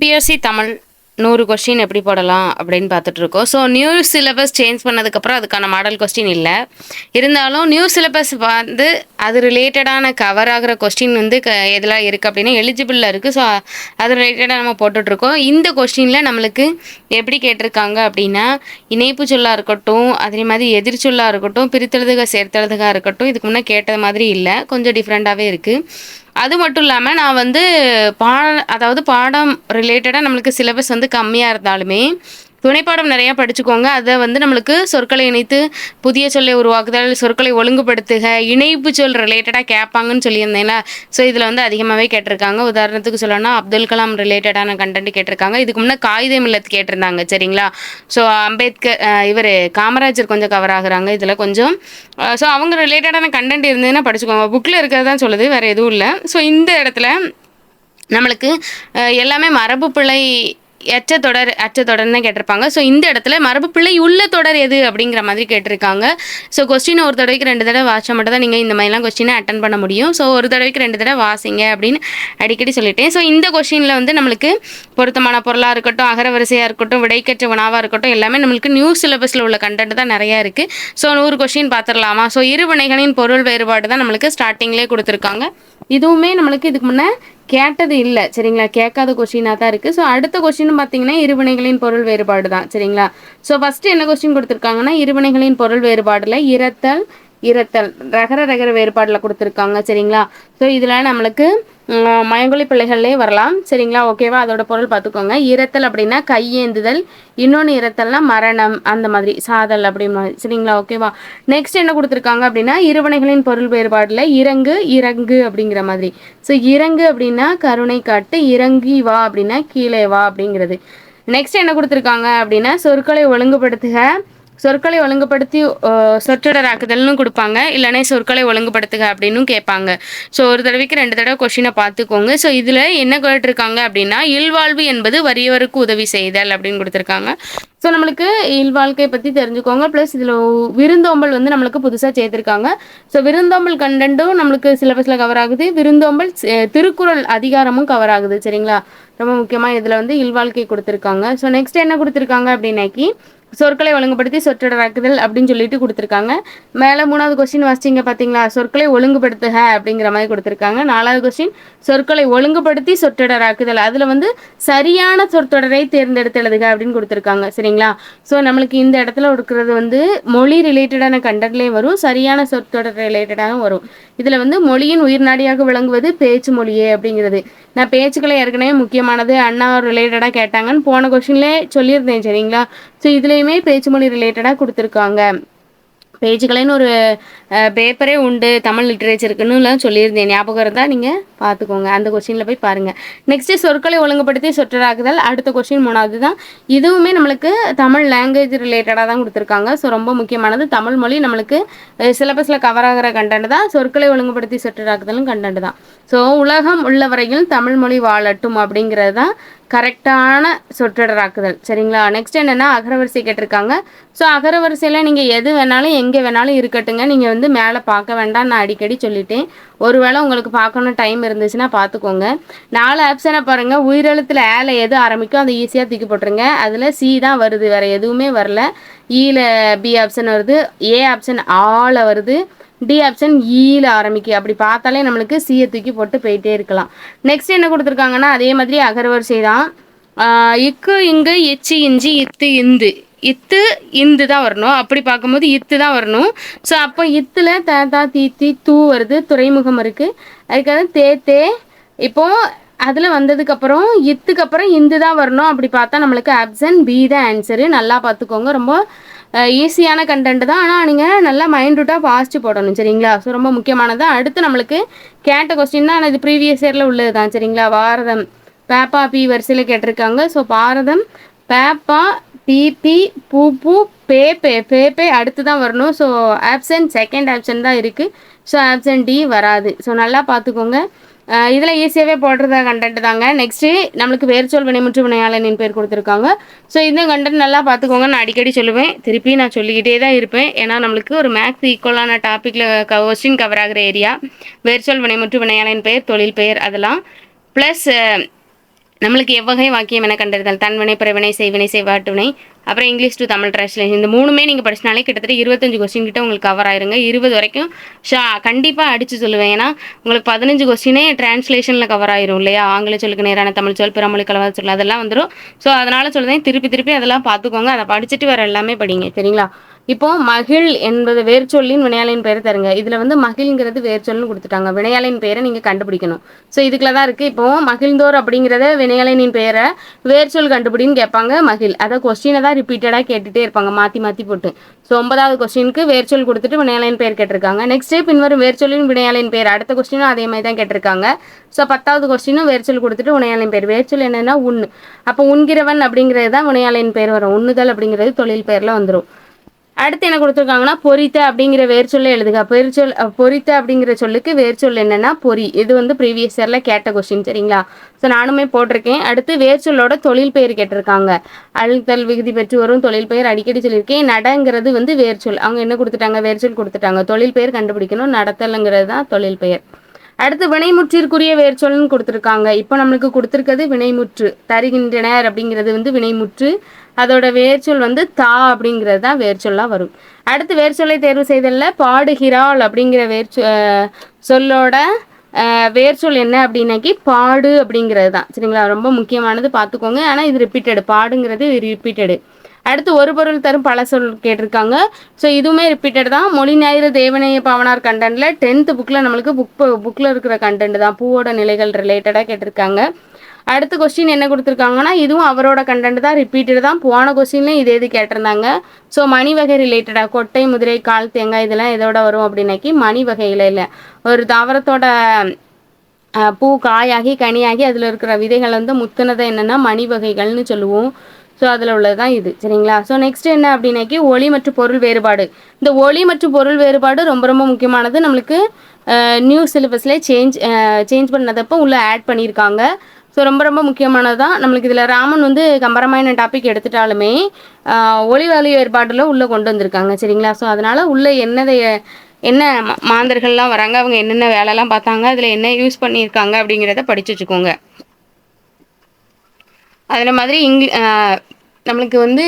TNPSC Tamil 100 question எப்படி போடலாம் அப்படின்னு பார்த்துட்ருக்கோம். ஸோ நியூ சிலபஸ் சேஞ்ச் பண்ணதுக்கப்புறம் அதுக்கான மாடல் கொஸ்டின் இல்லை. இருந்தாலும் நியூ சிலபஸ் வந்து அது ரிலேட்டடான கவர் ஆகிற கொஸ்டின் வந்து எதெல்லாம் இருக்குது அப்படின்னா எலிஜிபிளில் இருக்குது. ஸோ அது ரிலேட்டடாக நம்ம போட்டுட்ருக்கோம். இந்த கொஸ்டினில் நம்மளுக்கு எப்படி கேட்டிருக்காங்க அப்படின்னா, இணைப்பு சொல்லாக இருக்கட்டும், அதே மாதிரி எதிர்ச்சொல்லாக இருக்கட்டும், பிரித்தெழுதுக சேர்த்தெழுதுக இருக்கட்டும், இதுக்கு முன்னே கேட்டது மாதிரி இல்லை, கொஞ்சம் டிஃப்ரெண்ட்டாகவே இருக்குது. அது மட்டும் இல்லாமல் நான் வந்து அதாவது பாடம் ரிலேட்டடாக நம்மளுக்கு சிலபஸ் வந்து கம்மியாக இருந்தாலுமே துணைப்பாடம் நிறையா படிச்சுக்கோங்க. அதை வந்து நம்மளுக்கு சொற்களை இணைத்து புதிய சொல்லை உருவாக்குதல், சொற்களை ஒழுங்குபடுத்துக, இணைப்பு சொல் ரிலேட்டடாக கேட்பாங்கன்னு சொல்லியிருந்தேன்ல. ஸோ இதில் வந்து அதிகமாகவே கேட்டிருக்காங்க. உதாரணத்துக்கு சொல்லணும்னா அப்துல் கலாம் ரிலேட்டடான கண்டென்ட் கேட்டிருக்காங்க. இதுக்கு முன்னே காகிதம் இல்லத்து கேட்டிருந்தாங்க, சரிங்களா. ஸோ அம்பேத்கர் இவர் காமராஜர் கொஞ்சம் கவர் ஆகுறாங்க இதில் கொஞ்சம். ஸோ அவங்க ரிலேட்டடான கண்டென்ட் இருந்ததுன்னா படிச்சுக்கோங்க. புக்கில் இருக்கிறது தான் சொல்லுது, வேறு எதுவும் இல்லை. ஸோ இந்த இடத்துல நம்மளுக்கு எல்லாமே மரபு பிழை அச்ச தொடர்னு கேட்டிருப்பாங்க. ஸோ இந்த இடத்துல மரபு பிள்ளை உள்ள தொடர் எது அப்படிங்கிற மாதிரி கேட்டிருக்காங்க. ஸோ கொஸ்டின் ஒரு தடவைக்கு 2 தடவை வாசிச்சா மட்டும் தான் நீங்கள் இந்த மாதிரிலாம் கொஸ்டினை அட்டன் பண்ண முடியும். ஸோ ஒரு தடவைக்கு 2 தடவை வாசிங்க அப்படின்னு அடிக்கடி சொல்லிட்டேன். ஸோ இந்த கொஸ்டினில் வந்து நம்மளுக்கு பொருத்தமான பொருளாக இருக்கட்டும், அகரவரிசையாக இருக்கட்டும், விடைக்கற்ற வினாவாக இருக்கட்டும், எல்லாமே நம்மளுக்கு நியூ சிலபஸில் உள்ள கண்டென்ட் தான் நிறையா இருக்குது. ஸோ 100 கொஸ்டின் பார்த்துடலாமா. ஸோ இருவினைகளின் பொருள் வேறுபாடு தான் நம்மளுக்கு ஸ்டார்டிங்லேயே கொடுத்துருக்காங்க. இதுவுமே நம்மளுக்கு இதுக்கு முன்னே கேட்டது இல்லை, சரிங்களா. கேட்காத கொஸ்டினாக தான் இருக்குது. ஸோ அடுத்த கொஸ்டின் பார்த்தீங்கன்னா இருவினைகளின் பொருள் வேறுபாடு தான், சரிங்களா. ஸோ ஃபஸ்ட்டு என்ன கொஸ்டின் கொடுத்துருக்காங்கன்னா, இருவினைகளின் பொருள் வேறுபாடில் இரத்தல் ரகர வேறுபாடில் கொடுத்துருக்காங்க, சரிங்களா. ஸோ இதில் நம்மளுக்கு மயங்கொலி பிள்ளைகள்லே வரலாம், சரிங்களா. ஓகேவா. அதோட பொருள் பார்த்துக்கோங்க. இரத்தல் அப்படின்னா கையேந்துதல், இன்னொன்று இரத்தல்னா மரணம், அந்த மாதிரி சாதல் அப்படி மாதிரி, சரிங்களா. ஓகேவா. நெக்ஸ்ட் என்ன கொடுத்துருக்காங்க அப்படின்னா, இருவினைகளின் பொருள் வேறுபாடில் இறங்கு அப்படிங்கிற மாதிரி. ஸோ இறங்கு அப்படின்னா கருணை காட்டு, இறங்கி வா அப்படின்னா கீழே வா அப்படிங்கிறது. நெக்ஸ்ட் என்ன கொடுத்துருக்காங்க அப்படின்னா, சொற்களை ஒழுங்குபடுத்தி சொற்றொடராக்குதல்னு கொடுப்பாங்க, இல்லைன்னா சொற்களை ஒழுங்குபடுத்துக அப்படின்னு கேட்பாங்க. ஸோ ஒரு தடவைக்கு 2 தடவை கொஸ்டினை பார்த்துக்கோங்க. ஸோ இதில் என்ன கேட்டிருக்காங்க அப்படின்னா, இல்வாழ்வு என்பது வறியவருக்கு உதவி செய்தல் அப்படின்னு கொடுத்துருக்காங்க. ஸோ நம்மளுக்கு இல்வாழ்க்கை பற்றி தெரிஞ்சுக்கோங்க. ப்ளஸ் இதில் விருந்தோம்பல் வந்து நம்மளுக்கு புதுசாக சேர்த்துருக்காங்க. ஸோ விருந்தோம்பல் கண்டென்ட்டும் நம்மளுக்கு சிலபஸில் கவர் ஆகுது. விருந்தோம்பல் திருக்குறள் அதிகாரமும் கவர் ஆகுது, சரிங்களா. ரொம்ப முக்கியமாக இதில் வந்து இல்வாழ்க்கை கொடுத்துருக்காங்க. ஸோ நெக்ஸ்ட் என்ன கொடுத்துருக்காங்க அப்படின்னாக்கி, சொற்களை ஒழுங்குபடுத்தி சொற்றொடராக்குதல் அப்படின்னு சொல்லிட்டு கொடுத்துருக்காங்க. மேலே 3வது கொஸ்டின் வாசிச்சிங்க பார்த்தீங்களா, சொற்களை ஒழுங்குபடுத்துக அப்படிங்கிற மாதிரி கொடுத்துருக்காங்க. 4வது கொஸ்டின் சொற்களை ஒழுங்குபடுத்தி சொற்றொடராக்குதல், அதில் வந்து சரியான சொற்றொடரை தேர்ந்தெடுத்து எழுதுக அப்படின்னு கொடுத்துருக்காங்க, சரிங்களா. ஸோ நம்மளுக்கு இந்த இடத்துல இருக்கிறது வந்து மொழி ரிலேட்டடான கண்டென்ட்லேயும் வரும், சரியான சொற்றொடர் ரிலேட்டடாகவும் வரும். இதில் வந்து மொழியின் உயிர்நாடியாக விளங்குவது பேச்சு மொழியே அப்படிங்கிறது. நான் பேச்சுக்களை ஏற்கனவே முக்கியமானது அண்ணா ரிலேட்டடாக கேட்டாங்கன்னு போன கொஸ்டின்லேயே சொல்லியிருந்தேன், சரிங்களா. ஸோ இதுலேயுமே பேச்சு மொழி ரிலேட்டடாக கொடுத்துருக்காங்க. பேச்சுக்கலைன்னு ஒரு பேப்பரே உண்டு தமிழ் லிட்ரேச்சருக்குன்னுலாம் சொல்லியிருந்தேன், ஞாபகம் இருந்தால் நீங்கள் பார்த்துக்கோங்க, அந்த கொஸ்டினில் போய் பாருங்கள். நெக்ஸ்ட்டு சொற்களை ஒழுங்குபடுத்தி சொற்றொடராக்குதல், அடுத்த கொஸ்டின் 3வது தான். இதுவுமே நம்மளுக்கு தமிழ் லாங்குவேஜ் ரிலேட்டடாக தான் கொடுத்துருக்காங்க. ஸோ ரொம்ப முக்கியமானது, தமிழ் மொழி நம்மளுக்கு சிலபஸில் கவர் ஆகிற கண்டென்ட் தான், சொற்களை ஒழுங்குபடுத்தி சொற்றொடராக்குதலும் கண்டென்ட் தான். ஸோ உலகம் உள்ள வரையில் தமிழ் மொழி வாழட்டும் அப்படிங்கிறது தான் கரெக்டான சொற்றொடராக்குதல், சரிங்களா. நெக்ஸ்ட் என்னென்னா அகரவரிசை கேட்டிருக்காங்க. ஸோ அகரவரிசையில் நீங்கள் எது வேணாலும் எங்கே வேணாலும் இருக்கட்டுங்க, நீங்கள் வந்து மேலே பார்க்க வேண்டாம், நான் அடிக்கடி சொல்லிட்டேன். ஒருவேளை உங்களுக்கு பார்க்கணும் டைம் இருந்துச்சுன்னா பார்த்துக்கோங்க. 4 ஆப்ஷனை பாருங்கள். உயிரெழுத்தில் ஏல எது ஆரம்பிக்கும் அதை ஈஸியாக தூக்கி போட்டுருங்க. அதில் சி தான் வருது, வேறு எதுவுமே வரல. ஈல பி ஆப்ஷன் வருது, ஏ ஆப்ஷன் ஆல வருது, டி ஆப்ஷன் ஈல ஆரம்பிக்கு. அப்படி பார்த்தாலே நம்மளுக்கு சியை தூக்கி போட்டு போயிட்டே இருக்கலாம். நெக்ஸ்ட் என்ன கொடுத்துருக்காங்கன்னா, அதே மாதிரி அகரவரிசை தான். இக்கு இங்கு எச்சு இஞ்சி இத்து இந்து தான் வரணும். அப்படி பார்க்கும்போது இத்து தான் வரணும். ஸோ அப்போ இத்தில் தா தீ தூ வருது, துறைமுகம் இருக்குது. அதுக்காக தே இப்போது அதில் வந்ததுக்கப்புறம் இத்துக்கப்புறம் இந்து தான் வரணும். அப்படி பார்த்தா நம்மளுக்கு ஆப்ஷன் பி தான் ஆன்சரு. நல்லா பார்த்துக்கோங்க, ரொம்ப ஈஸியான கண்டென்ட் தான், ஆனால் நீங்கள் நல்லா மைண்டூட்டாக வாசித்து போடணும், சரிங்களா. ஸோ ரொம்ப முக்கியமானது. அடுத்து நம்மளுக்கு கேட்ட கொஸ்டின் தான், ஆனால் இது ப்ரீவியஸ் இயரில் உள்ளது தான், சரிங்களா. பாரதம் பேப்பா பி வரிசையில் கேட்டிருக்காங்க. ஸோ பாரதம் பேப்பா பி பூ பே அடுத்து தான் வரணும். ஸோ ஆப்ஷன் செகண்ட் ஆப்ஷன் தான் இருக்குது. ஸோ ஆப்ஷன் டி வராது. ஸோ நல்லா பார்த்துக்கோங்க. இதில் ஈஸியாகவே போடுறதா கண்டென்ட் தாங்க. நெக்ஸ்ட்டு நம்மளுக்கு வேர்ச்சொல் வினைமுற்று வினையாளனின் பேர் கொடுத்துருக்காங்க. ஸோ இந்த கண்டென்ட் நல்லா பார்த்துக்கோங்க. நான் அடிக்கடி சொல்லுவேன், திருப்பி நான் சொல்லிக்கிட்டே தான் இருப்பேன். ஏன்னா நம்மளுக்கு ஒரு மேக்ஸ் ஈக்குவலான டாப்பிக்கில் கொஸ்டின் கவர் ஆகிற ஏரியா வேர்ச்சொல் வினைமுற்று வினையாளன் பெயர், தொழில் பெயர், அதெல்லாம் ப்ளஸ் நம்மளுக்கு எவ்வகை வாக்கியம் என கண்டறிதல் தன்வினை பிறவினை செய்வினை செய்வாட்டுவினை அப்புறம் இங்கிலீஷ் டு தமிழ் டிரான்ஸ்லேஷன் இந்த மூணுமே நீங்கள் படிச்சினாலே கிட்டத்தட்ட 25 கொஸ்டின் கிட்ட உங்களுக்கு கவர் ஆயிருங்க 20 வரைக்கும் கண்டிப்பாக அடித்து சொல்லுவேன் ஏன்னா உங்களுக்கு 15 கொஸ்டினே டிரான்ஸ்லேஷனில் கவர் ஆயிரும் இல்லையா ஆங்கில சொல்லுக்கு நேரான தமிழ் சொல் பிறமொழி கலவர சொல் அதெல்லாம் வந்துடும் ஸோ அதனால் சொல்லுவேன் திருப்பி அதெல்லாம் பார்த்துக்கோங்க அதை படிச்சுட்டு வேறு எல்லாமே படிங்க சரிங்களா இப்போ மகிழ் என்பது வேர்ச்சொல்லின் வினையாளின் பெயர் தருங்க இதில் வந்து மகிழ்ங்கிறது வேர்ச்சொல்னு கொடுத்துட்டாங்க வினையாளின் பெயரை நீங்கள் கண்டுபிடிக்கணும் ஸோ இதுக்குள்ள தான் இருக்குது இப்போ மகிழ்ந்தோர் அப்படிங்கிறத வினையாளினின் பெயரை வேர்ச்சொல் கண்டுபிடின்னு கேட்பாங்க மகிழ் அதை கொஸ்டினை தான் ரிப்பீட்டடாக கேட்டுகிட்டே இருப்பாங்க மாற்றி போட்டு ஸோ 9வது கொஸ்டினுக்கு வேர்ச்சொல் கொடுத்துட்டு வினையாளின் பெயர் கேட்டிருக்காங்க நெக்ஸ்ட் பின்வரும் வேர்ச்சொல்லின் வினையாளின் பெயர் அடுத்த கொஸ்டினும் அதே மாதிரி தான் கேட்டிருக்காங்க ஸோ 10வது கொஸ்டினும் வேர்ச்சொல் கொடுத்துட்டு வினையாளின் பெயர் வேர்ச்சொல் என்னென்னா உண் அப்போ உண்கிறவன் அப்படிங்கிறது தான் வினையாளின் பெயர் வரும் உண்ணுதல் அப்படிங்கிறது தொழில் பெயரில் வந்துடும் அடுத்து என்ன கொடுத்துருக்காங்கன்னா பொரித்த அப்படிங்கிற வேர்ச்சொல்லை எழுதுக பொரித்த அப்படிங்கிற சொல்லுக்கு வேர்ச்சொல் என்னன்னா பொறி இது வந்து ப்ரீவியஸ் இயரில் கேட்ட கொஸ்டின் சரிங்களா ஸோ நானுமே போட்டிருக்கேன் அடுத்து வேர்ச்சொல்லோட தொழில் பெயர் கேட்டிருக்காங்க அழுத்தல் விகுதி பெற்று வரும் தொழில் பெயர் அடிக்கடி சொல்லியிருக்கேன் நடங்கிறது வந்து வேர்ச்சொல் அவங்க என்ன கொடுத்துட்டாங்க வேர்ச்சொல் கொடுத்துட்டாங்க தொழில் பெயர் கண்டுபிடிக்கணும் நடத்தலுங்கிறது தான் தொழில் பெயர் அடுத்து வினைமுற்றிற்குரிய வேர்ச்சொல்னு கொடுத்துருக்காங்க இப்போ நம்மளுக்கு கொடுத்துருக்கிறது வினைமுற்று தருகின்றனர் அப்படிங்கிறது வந்து வினைமுற்று அதோட வேர்ச்சொல் வந்து தா அப்படிங்கிறது தான் வேர்ச்சொல்லாக வரும் அடுத்து வேர்ச்சொல்லை தேர்வு செய்தலில் பாடுகிறாள் அப்படிங்கிற சொல்லோட வேர்ச்சொல் என்ன அப்படின்னாக்கி பாடு அப்படிங்கிறது தான் சரிங்களா ரொம்ப முக்கியமானது பார்த்துக்கோங்க ஆனால் இது ரிப்பீட்டடு பாடுங்கிறது ரிப்பீட்டடு அடுத்து ஒரு பொருள் தரும் பல சொல் கேட்டிருக்காங்க ஸோ இதுவுமே ரிப்பீட்டட் தான் மொழி ஞாயிறு தேவநேய பாவனார் கண்டென்ட்டில் 10th புக்கில் நம்மளுக்கு புக்கில் இருக்கிற கண்டென்ட் தான் பூவோட நிலைகள் ரிலேட்டடாக கேட்டிருக்காங்க அடுத்த கொஸ்டின் என்ன கொடுத்துருக்காங்கன்னா இதுவும் அவரோட கண்டென்ட் தான் ரிப்பீட்டட் தான் போன கொஸ்டின்லேயும் இது கேட்டிருந்தாங்க ஸோ மணி வகை ரிலேட்டடாக கொட்டை முதிரை கால் தேங்காய் இதெல்லாம் எதோட வரும் அப்படின்னாக்கி மணி வகையில் இல்லை ஒரு தாவரத்தோட பூ காயாகி கனியாகி அதில் இருக்கிற விதைகள் வந்து முத்துனதை என்னென்னா மணி வகைகள்னு சொல்லுவோம் ஸோ அதில் உள்ளது தான் இது சரிங்களா ஸோ நெக்ஸ்ட் என்ன அப்படின்னாக்கி ஒளி மற்றும் பொருள் வேறுபாடு இந்த ஒளி மற்றும் பொருள் வேறுபாடு ரொம்ப முக்கியமானது நம்மளுக்கு நியூ சிலபஸில் சேஞ்ச் பண்ணதப்போ உள்ளே ஆட் பண்ணியிருக்காங்க ஸோ ரொம்ப முக்கியமானது தான் நம்மளுக்கு இதில் ராமன் வந்து கம்பராமாயண டாபிக் எடுத்துட்டாலுமே ஒளி வலி வேறுபாட்டில் உள்ளே கொண்டு வந்திருக்காங்க சரிங்களா ஸோ அதனால் உள்ளே என்ன மாந்தர்கள்லாம் வராங்க அவங்க என்னென்ன வேலைலாம் பார்த்தாங்க அதில் என்ன யூஸ் பண்ணியிருக்காங்க அப்படிங்கிறத படித்து வச்சுக்கோங்க அதில் மாதிரி நம்மளுக்கு வந்து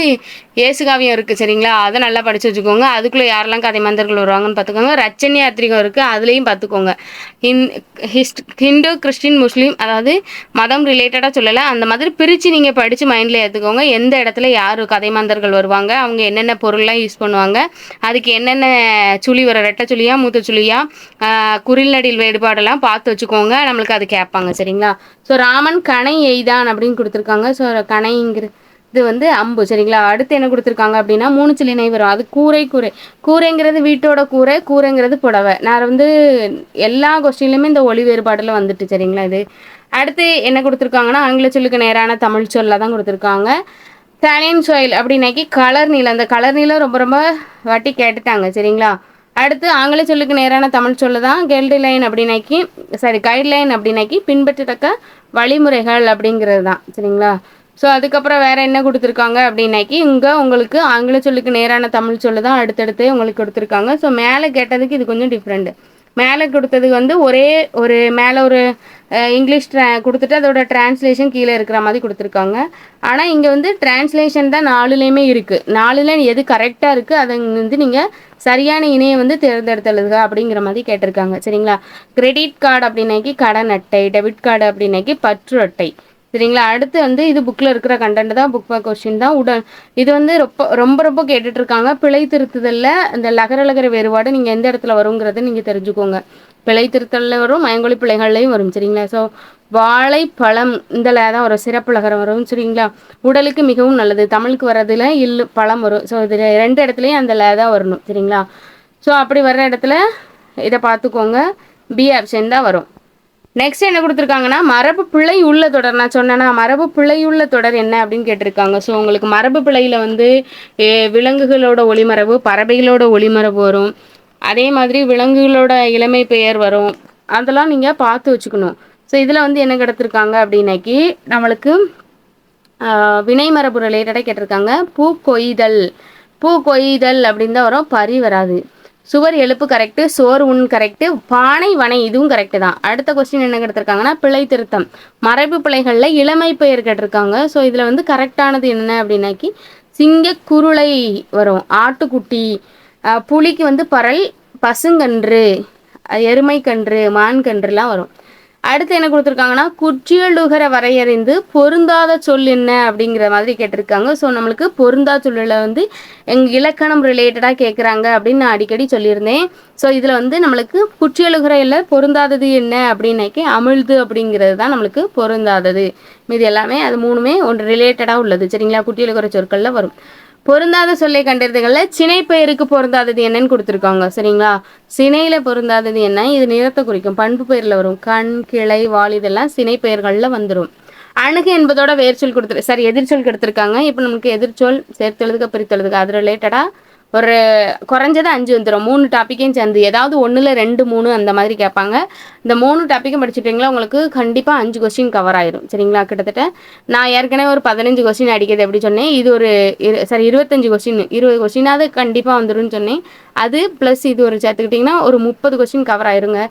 ஏசுகாவியம் இருக்குது சரிங்களா அதை நல்லா படித்து வச்சுக்கோங்க அதுக்குள்ளே யாரெல்லாம் கதை மந்தர்கள் வருவாங்கன்னு பார்த்துக்கோங்க ரச்சனை யாத்திரிகம் இருக்குது அதுலேயும் பார்த்துக்கோங்க ஹிந்து கிறிஸ்டின் முஸ்லீம் அதாவது மதம் ரிலேட்டடாக சொல்லலை அந்த மாதிரி பிரித்து நீங்கள் படித்து மைண்டில் ஏற்றுக்கோங்க எந்த இடத்துல யார் கதை மந்தர்கள் வருவாங்க அவங்க என்னென்ன பொருள்லாம் யூஸ் பண்ணுவாங்க அதுக்கு என்னென்ன சுழி வர ரெட்டை சுழியா மூத்த சுழியா குறில்நடில் வேறுபாடெல்லாம் பார்த்து வச்சுக்கோங்க நம்மளுக்கு அது கேட்பாங்க சரிங்களா ஸோ ராமன் கணை எய்தான் அப்படின்னு கொடுத்துருக்காங்க ஸோ கணைங்கிற இது வந்து அம்பு சரிங்களா அடுத்து என்ன கொடுத்துருக்காங்க அப்படின்னா 3 சிலினை வரும் அது கூரைங்கிறது வீட்டோட கூரைங்கிறது புடவை நான் வந்து எல்லா கொஸ்டின்லையுமே இந்த ஒளி வேறுபாடில் வந்துட்டு சரிங்களா இது அடுத்து என்ன கொடுத்துருக்காங்கன்னா ஆங்கில சொல்லுக்கு நேரான தமிழ் சொல்ல தான் கொடுத்துருக்காங்க தனியன் சாயில் அப்படின்னாக்கி கலர் நீளம் அந்த கலர் நீளம் ரொம்ப வாட்டி கேட்டுட்டாங்க சரிங்களா அடுத்து ஆங்கில சொல்லுக்கு நேரான தமிழ் சொல்ல தான் கைட்லைன் அப்படின்னாக்கி பின்பற்றத்தக்க வழிமுறைகள் அப்படிங்கிறது தான் சரிங்களா ஸோ அதுக்கப்புறம் வேறு என்ன கொடுத்துருக்காங்க அப்படின்னாக்கி இங்கே உங்களுக்கு ஆங்கில சொல்லுக்கு நேரான தமிழ் சொல்லு தான் அடுத்தடுத்து உங்களுக்கு கொடுத்துருக்காங்க ஸோ மேலே கேட்டதுக்கு இது கொஞ்சம் டிஃப்ரெண்ட்டு மேலே கொடுத்ததுக்கு வந்து மேலே ஒரு இங்கிலீஷ் கொடுத்துட்டு அதோட டிரான்ஸ்லேஷன் கீழே இருக்கிற மாதிரி கொடுத்துருக்காங்க ஆனால் இங்கே வந்து டிரான்ஸ்லேஷன் தான் 4லேயுமே இருக்குது 4ல் எது கரெக்டாக இருக்குது அதை வந்து நீங்கள் சரியான இணையை வந்து தேர்ந்தெடுத்தலுங்க அப்படிங்கிற மாதிரி கேட்டிருக்காங்க சரிங்களா கிரெடிட் கார்டு அப்படின்னாக்கி கடன் அட்டை டெபிட் கார்டு அப்படின்னாக்கி பற்று அட்டை சரிங்களா அடுத்து வந்து இது புக்கில் இருக்கிற கண்டென்ட் தான் புக் கொஸ்டின் தான் இது வந்து ரொம்ப கேட்டுட்ருக்காங்க பிழை திருத்துதலில் இந்த லகர வேறுபாடு நீங்கள் எந்த இடத்துல வருங்கிறத நீங்கள் தெரிஞ்சுக்கோங்க பிழை திருத்தலில் வரும் மயங்கொழி பிழைகள்லையும் வரும் சரிங்களா ஸோ வாழைப்பழம் இந்த தான் வரும் சிறப்பு லகரம் வரும் சரிங்களா உடலுக்கு மிகவும் நல்லது தமிழுக்கு வர்றதுல பழம் வரும் ஸோ இது 2 இடத்துலையும் அந்த தான் வரணும் சரிங்களா ஸோ அப்படி வர்ற இடத்துல இதை பார்த்துக்கோங்க பி ஆப்ஷன் தான் வரும் நெக்ஸ்ட் என்ன கொடுத்துருக்காங்கன்னா மரபு பிழை உள்ள தொடர் நான் சொன்னேன்னா மரபு பிழையுள்ள தொடர் என்ன அப்படின்னு கேட்டிருக்காங்க ஸோ உங்களுக்கு மரபு பிழையில் வந்து விலங்குகளோட ஒளிமரபு பறவைகளோட ஒளிமரபு வரும் அதே மாதிரி விலங்குகளோட இளமை பெயர் வரும் அதெல்லாம் நீங்கள் பார்த்து வச்சுக்கணும் ஸோ இதில் வந்து என்ன கிடைத்திருக்காங்க அப்படின்னாக்கி நம்மளுக்கு வினை மரபு ரிலேட்டடாக கேட்டிருக்காங்க பூ கொய்தல் அப்படின்னு தான் வரும் பறி வராது சுவர் எழுப்பு கரெக்டு, சோறு உண் கரெக்டு, பானை வனை இதுவும் கரெக்டு தான். அடுத்த கொஸ்டின் என்ன கேட்டிருக்காங்கன்னா பிழை திருத்தம், மரபு பிழைகளில் இளமை பெயர் கேட்டிருக்காங்க. ஸோ இதில் வந்து கரெக்டானது என்ன அப்படின்னாக்கி சிங்க குருளை வரும், ஆட்டுக்குட்டி, புலிக்கு வந்து பரல், பசுங்கன்று, எருமைக்கன்று, மான்கன்றுலாம் வரும். அடுத்து என்ன கொடுத்துருக்காங்கன்னா குற்றியலுகர வரையறிந்து பொருந்தாத சொல் என்ன அப்படிங்கிற மாதிரி கேட்டிருக்காங்க. ஸோ நம்மளுக்கு பொருந்தா சொல்லில் வந்து எங்கள் இலக்கணம் ரிலேட்டடாக கேட்குறாங்க அப்படின்னு நான் அடிக்கடி சொல்லியிருந்தேன். ஸோ இதில் வந்து நம்மளுக்கு குற்றியலுகரையில் பொருந்தாதது என்ன அப்படின்னாக்கி அமிழ்து அப்படிங்கிறது தான் நம்மளுக்கு பொருந்தாதது. மீது எல்லாமே அது மூணுமே ஒன்று ரிலேட்டடாக உள்ளது. சரிங்களா, குற்றியலுகர சொற்களில் வரும். பொருந்தாத சொல்லை கண்டறிதல்ல சினைப்பெயருக்கு பொருந்தாதது என்னன்னு கொடுத்துருக்காங்க. சரிங்களா, சினையில் பொருந்தாதது என்ன, இது நிறத்தை குறிக்கும், பண்பு பெயரில் வரும், கண், கிளை, வால் இதெல்லாம் சினைப்பெயர்களில் வந்துடும். அணுகு என்பதோட வேர்ச்சொல் எதிர்ச்சொல் கொடுத்துருக்காங்க. இப்போ நமக்கு எதிர்ச்சொல் சேர்த்தெழுதுக பிரித்தெழுதுக அது ரிலேட்டடாக ஒரு குறைஞ்சது 5 வந்துடும். 3 டாப்பிக்கையும் சேர்ந்து ஏதாவது 1, 2, 3 அந்த மாதிரி கேட்பாங்க. இந்த 3 டாப்பிக்கும் படிச்சுட்டிங்களா உங்களுக்கு கண்டிப்பாக 5 கொஸ்டின் கவர் ஆயிரும். சரிங்களா, கிட்டத்தட்ட நான் ஏற்கனவே ஒரு 15 கொஸ்டின் அடிக்கிறது எப்படி சொன்னேன், இது ஒரு 25 கொஸ்டின், 20 கொஸ்டினாவது கண்டிப்பாக வந்துடும் சொன்னேன். அது ப்ளஸ் இது ஒரு சேர்த்துக்கிட்டிங்கன்னா ஒரு 30 கொஸ்டின் கவர் ஆயிருங்க.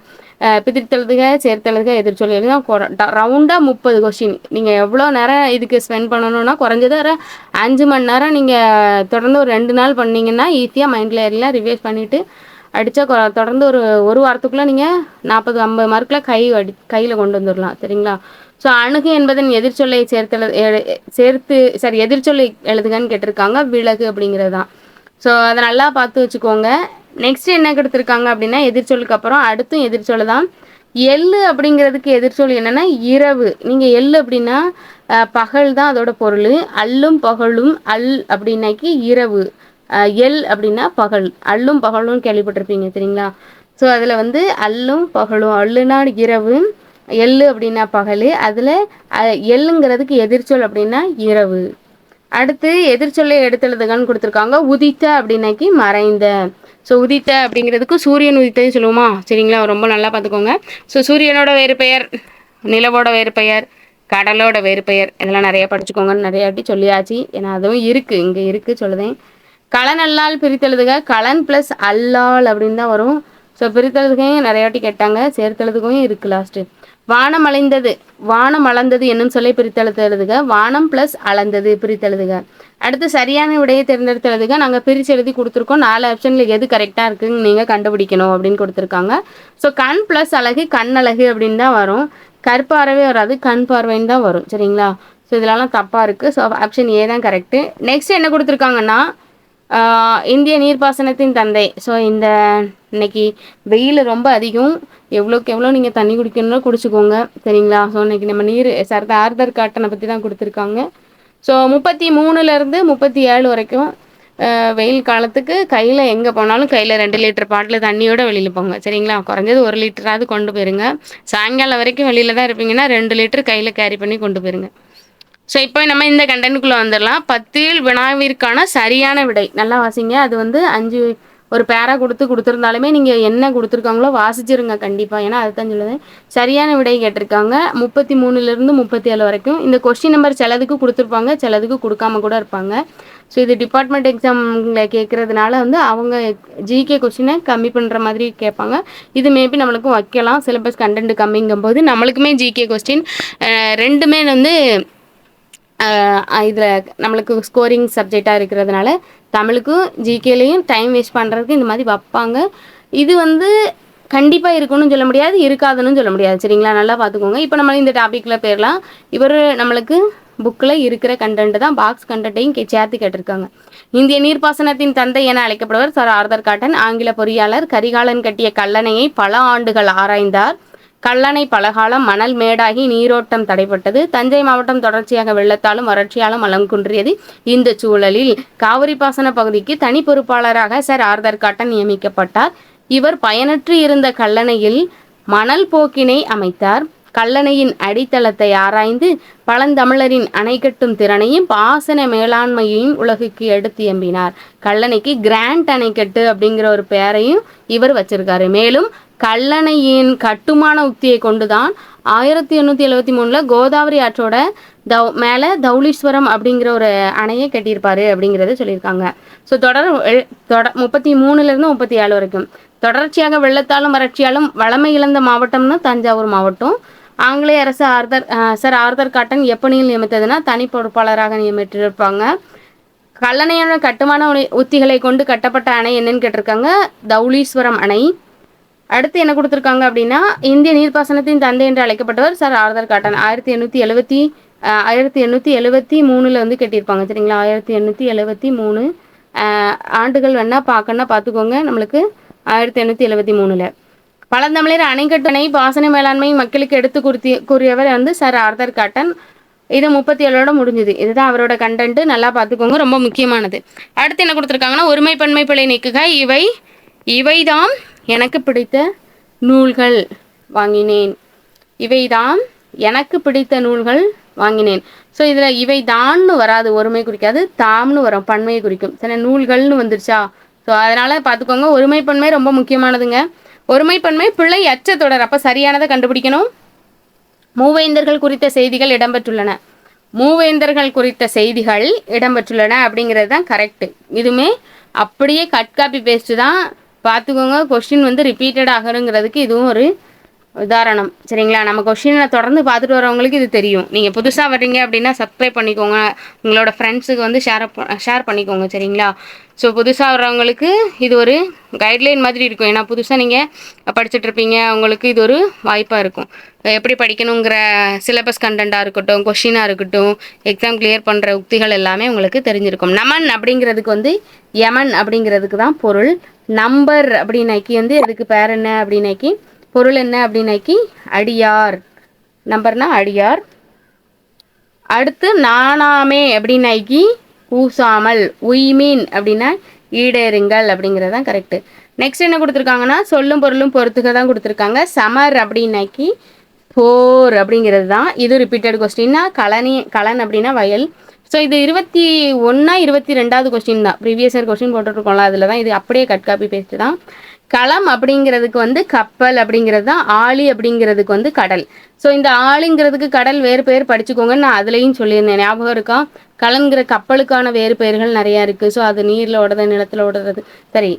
பிரித்தெழுதுக சேர்த்தெழுதுக எதிர்ச்சொல் எழுதுக ரவுண்டாக 30 கொஸ்டின். நீங்கள் எவ்வளோ நேரம் இதுக்கு ஸ்பெண்ட் பண்ணணும்னா குறைஞ்சது ஒரு 5 மணி நேரம் நீங்கள் தொடர்ந்து ஒரு 2 நாள் பண்ணிங்கன்னா ஈஸியாக மைண்டில் எல்லாம் ரிவைஸ் பண்ணிவிட்டு அடித்தா தொடர்ந்து ஒரு வாரத்துக்குள்ளே நீங்கள் 40-50 மார்க்கில் கையில் கொண்டு வந்துடலாம். சரிங்களா, ஸோ அணுகு என்பதன் எதிர்ச்சொல்லை எதிர்ச்சொல்லை எழுதுகன்னு கேட்டிருக்காங்க. விலகு அப்படிங்கிறது தான். ஸோ அதை நல்லா பார்த்து வச்சுக்கோங்க. நெக்ஸ்ட் என்ன கொடுத்துருக்காங்க அப்படின்னா எதிர்ச்சொல்லுக்கு அப்புறம் அடுத்தும் எதிர்ச்சொல் தான். எள்ளு அப்படிங்கிறதுக்கு எதிர்ச்சொல் என்னென்னா இரவு. நீங்கள் எள்ளு அப்படின்னா பகல் தான் அதோட பொருள். அல்லும் பகலும், அல் அப்படின்னாக்கி இரவு, எல் அப்படின்னா பகல், அல்லும் பகலும் கேள்விப்பட்டிருப்பீங்க. சரிங்களா, ஸோ அதில் வந்து அல்லும் பகலும், அல்லுனா இரவு, எள்ளு அப்படின்னா பகல், அதில் எள்ளுங்கிறதுக்கு எதிர்ச்சொல் அப்படின்னா இரவு. அடுத்து எதிர்ச்சொல்லை எடுத்தெழுதுகன்னு கொடுத்துருக்காங்க. உதித்த அப்படின்னாக்கி மறைந்த. ஸோ உதித்த அப்படிங்கிறதுக்கு சூரியன் உதித்தது சொல்லுவோமா. சரிங்களா, ரொம்ப நல்லா பார்த்துக்கோங்க. ஸோ சூரியனோட வேறு பெயர், நிலவோட வேறு பெயர், கடலோட வேறு பெயர், இதெல்லாம் நிறைய படிச்சுக்கோங்கன்னு நிறைய வாட்டி சொல்லியாச்சு. ஏன்னா அதுவும் இருக்குது, இங்கே இருக்குது சொல்லுதேன். களன் அல்லால் பிரித்தெழுதுக, களன் ப்ளஸ் அல்லால் அப்படின்னு தான் வரும். ஸோ பிரித்தெழுதுகையும் நிறைய வாட்டி கேட்டாங்க, சேர்த்தெழுதுகவும் இருக்குது. லாஸ்ட்டு வானம் அலைந்தது, வானம் அளந்தது என்னும் சொல்லை பிரித்தெழுதுக, வானம் ப்ளஸ் அளந்தது பிரித்தெழுதுக. அடுத்து சரியான விடையை தேர்ந்தெடுத்தெழுதுக. நாங்கள் பிரித்து எழுதி கொடுத்துருக்கோம். 4 ஆப்ஷனில் எது கரெக்டாக இருக்குன்னு நீங்கள் கண்டுபிடிக்கணும் அப்படின்னு கொடுத்துருக்காங்க. ஸோ கண் ப்ளஸ் அழகு கண் அழகு அப்படின்னு தான் வரும். கற்பார்வை வராது, கண் பார்வைன்னு தான் வரும். சரிங்களா, ஸோ இதெல்லாம் தப்பாக இருக்குது. ஸோ ஆப்ஷன் ஏ தான் கரெக்டு. நெக்ஸ்ட் என்ன கொடுத்துருக்காங்கன்னா இந்திய நீர்ப்பாசனத்தின் தந்தை. ஸோ இன்னைக்கு வெயில் ரொம்ப அதிகம், எவ்வளோக்கு எவ்வளோ நீங்கள் தண்ணி குடிக்கணும்னா குடிச்சுக்கோங்க. சரிங்களா, ஸோ இன்னைக்கு நம்ம ஆர்தர் காட்டனை பற்றி தான் கொடுத்துருக்காங்க. ஸோ 33 to 37 வரைக்கும் வெயில் காலத்துக்கு கையில் எங்கே போனாலும் கையில் 2 லிட்டர் பாட்டில் தண்ணியோட வெளியில் போங்க. சரிங்களா, குறைஞ்சது 1 லிட்டராவது கொண்டு போயிருங்க. சாயங்காலம் வரைக்கும் வெளியில் தான் இருப்பீங்கன்னா 2 லிட்டர் கையில் கேரி பண்ணி கொண்டு போயிருங்க. ஸோ இப்போ நம்ம இந்த கண்டென்ட்டுக்குள்ளே வந்துடலாம். 10 வினாவிற்கான சரியான விடை நல்லா வாசிங்க. அது வந்து 5 ஒரு பேரா கொடுத்துருந்தாலுமே நீங்கள் என்ன கொடுத்துருக்காங்களோ வாசிச்சிருங்க கண்டிப்பாக. ஏன்னா அதுதான் சொல்லுவேன். சரியான விடை கேட்டிருக்காங்க 33 to 37 வரைக்கும். இந்த கொஸ்டின் நம்பர் சிலதுக்கு கொடுத்துருப்பாங்க, சிலதுக்கு கொடுக்காம கூட இருப்பாங்க. ஸோ இது டிபார்ட்மெண்ட் எக்ஸாமில் கேட்குறதுனால வந்து அவங்க ஜிகே கொஸ்டினை கம்மி பண்ணுற மாதிரி கேட்பாங்க. இது மேபி நம்மளுக்கும் வைக்கலாம். சிலபஸ் கண்டென்ட் கம்மிங்கும் போது நம்மளுக்குமே ஜிகே கொஸ்டின் ரெண்டுமே வந்து இதில் நம்மளுக்கு ஸ்கோரிங் சப்ஜெக்டாக இருக்கிறதுனால தமிழுக்கும் ஜிகேலையும் டைம் வேஸ்ட் பண்ணுறதுக்கு இந்த மாதிரி வைப்பாங்க. இது வந்து கண்டிப்பாக இருக்குன்னு சொல்ல முடியாது, இருக்காதுன்னு சொல்ல முடியாது. சரிங்களா, நல்லா பார்த்துக்கோங்க. இப்போ நம்ம இந்த டாப்பிக்கில் போயிடலாம். இவர் நம்மளுக்கு புக்கில் இருக்கிற கண்டென்ட் தான், பாக்ஸ் கண்டென்ட்டையும் சேர்த்து கேட்டிருக்காங்க. இந்திய நீர்ப்பாசனத்தின் தந்தை என அழைக்கப்படுவர் சர் ஆர்தர் காட்டன். ஆங்கில பொறியாளர். கரிகாலன் கட்டிய கல்லணையை பல ஆண்டுகள் ஆராய்ந்தார். கல்லணை பலகாலம் மணல் மேடாகி நீரோட்டம் தடைப்பட்டது. தஞ்சை மாவட்டம் தொடர்ச்சியாக வெள்ளத்தாலும் வறட்சியாலும் வளம் குன்றியது. இந்த சூழலில் காவிரி பாசன பகுதிக்கு தனி பொறுப்பாளராக சர் ஆர்தர் காட்டன் நியமிக்கப்பட்டார். இவர் பயனற்று இருந்த கல்லணையில் மணல் போக்கினை அமைத்தார். கல்லணையின் அடித்தளத்தை ஆராய்ந்து பழந்தமிழரின் அணை கட்டும் திறனையும் பாசன மேலாண்மையையும் உலகுக்கு எடுத்து எம்பினார். கல்லணைக்கு கிராண்ட் அணைக்கட்டு அப்படிங்கிற ஒரு பெயரையும் இவர் வச்சிருக்காரு. மேலும் கல்லணையின் கட்டுமான உத்தியை கொண்டுதான் 1873 கோதாவரி ஆற்றோட மேலே தௌலீஸ்வரம் அப்படிங்கிற ஒரு அணையை கட்டியிருப்பாரு அப்படிங்கிறத சொல்லியிருக்காங்க. ஸோ தொடர் 33லேருந்து 37 வரைக்கும் தொடர்ச்சியாக வெள்ளத்தாலும் வறட்சியாலும் வளமை இழந்த மாவட்டம்னு தஞ்சாவூர் மாவட்டம். ஆங்கிலேய அரசு சர் ஆர்தர் காட்டன் எப்பணியில் நியமித்ததுன்னா தனி பொறுப்பாளராக நியமிட்டிருப்பாங்க. கல்லணையான கட்டுமான உத்திகளை கொண்டு கட்டப்பட்ட அணை என்னன்னு கேட்டிருக்காங்க, தௌலீஸ்வரம் அணை. அடுத்து என்ன கொடுத்துருக்காங்க அப்படின்னா, இந்திய நீர்ப்பாசனத்தின் தந்தை என்று அழைக்கப்பட்டவர் சார் ஆர்தர் காட்டன். 1873 வந்து கட்டியிருப்பாங்க. சரிங்களா, 1873 ஆண்டுகள் வேணா பார்த்துக்கோங்க. நம்மளுக்கு 1873 பழந்தமிழர் அணை பாசன மேலாண்மை மக்களுக்கு எடுத்து கூறியவர் வந்து சார் ஆர்தர் காட்டன். இது 37 முடிஞ்சுது. இதுதான் அவரோட கண்டென்ட், நல்லா பார்த்துக்கோங்க, ரொம்ப முக்கியமானது. அடுத்து என்ன கொடுத்துருக்காங்கன்னா, ஒருமை பன்மை பிழை நீக்குக. இவைதாம் எனக்கு பிடித்த நூல்கள் வாங்கினேன். இவைதாம் எனக்கு பிடித்த நூல்கள் வாங்கினேன். ஸோ இதில் இவை தான்னு வராது, ஒருமை குறிக்காது, தாம்னு வரும், பன்மையை குறிக்கும். சரி, நூல்கள்னு வந்துருச்சா? ஸோ அதனால் பார்த்துக்கோங்க, ஒருமைப்பன்மை ரொம்ப முக்கியமானதுங்க. ஒருமைப்பன்மை பிழை அற்ற தொடர், அப்போ சரியானதை கண்டுபிடிக்கணும். மூவேந்தர்கள் குறித்த செய்திகள் இடம்பெற்றுள்ளன. மூவேந்தர்கள் குறித்த செய்திகள் இடம்பெற்றுள்ளன அப்படிங்கிறது தான் கரெக்டு. இதுவுமே அப்படியே கட் காப்பி பேஸ்ட்டு தான். பார்த்துக்கோங்க, கொஸ்டின் வந்து ரிப்பீட்டட் ஆகிறங்கிறதுக்கு இதுவும் ஒரு உதாரணம். சரிங்களா, நம்ம கொஸ்டினை தொடர்ந்து பார்த்துட்டு வரவங்களுக்கு இது தெரியும். நீங்கள் புதுசாக வர்றீங்க அப்படின்னா சப்ஸ்கிரைப் பண்ணிக்கோங்க, உங்களோட ஃப்ரெண்ட்ஸுக்கு வந்து ஷேர் பண்ணிக்கோங்க. சரிங்களா, ஸோ புதுசாக வர்றவங்களுக்கு இது ஒரு கைட்லைன் மாதிரி இருக்கும். ஏன்னா புதுசாக நீங்கள் படிச்சுட்டு இருப்பீங்க, உங்களுக்கு இது ஒரு வாய்ப்பாக இருக்கும். எப்படி படிக்கணுங்கிற சிலபஸ் கண்டென்ட்டாக இருக்கட்டும், கொஷினாக இருக்கட்டும், எக்ஸாம் கிளியர் பண்ணுற உத்திகள் எல்லாமே உங்களுக்கு தெரிஞ்சிருக்கும். நமன் அப்படிங்கிறதுக்கு வந்து யமன் அப்படிங்கிறதுக்கு தான் பொருள். நம்பர் அப்படின்னாக்கி வந்து இதுக்கு பேர் என்ன அப்படின்னாக்கி பொருள் என்ன அப்படின்னாக்கி அடியார். நம்பர்னா அடியார். அடுத்து நாணாமே அப்படின்னாக்கி பூசாமல். உய்மீன் அப்படின்னா ஈடேறுங்கள் அப்படிங்கிறது தான் கரெக்டு. நெக்ஸ்ட் என்ன கொடுத்துருக்காங்கன்னா, சொல்லும் பொருளும் பொறுத்துக்க தான் கொடுத்துருக்காங்க. சமர் அப்படின்னாக்கி போர் அப்படிங்கிறது தான். இது ரிப்பீட்டட் கொஸ்டின்னா. கலன் அப்படின்னா வயல். ஸோ இது 22வது கொஸ்டின் தான். ப்ரீவியஸ் இயர் கொஸ்டின் போட்டுருக்கோம்ல, அதில் தான் இது அப்படியே கட் காப்பி பேஸ்ட்டு தான். களம் அப்படிங்கிறதுக்கு வந்து கப்பல் அப்படிங்கிறது தான். ஆழி அப்படிங்கிறதுக்கு வந்து கடல். ஸோ இந்த ஆளுங்கிறதுக்கு கடல் வேறு பெயர் படிச்சுக்கோங்க, நான் அதுலேயும் சொல்லியிருந்தேன், ஞாபகம் இருக்கா? கலங்கிற கப்பலுக்கான வேறு பெயர்கள் நிறையா இருக்குது. ஸோ அது நீரில் ஓடுறது, நிலத்தில் ஓடுறது, சரி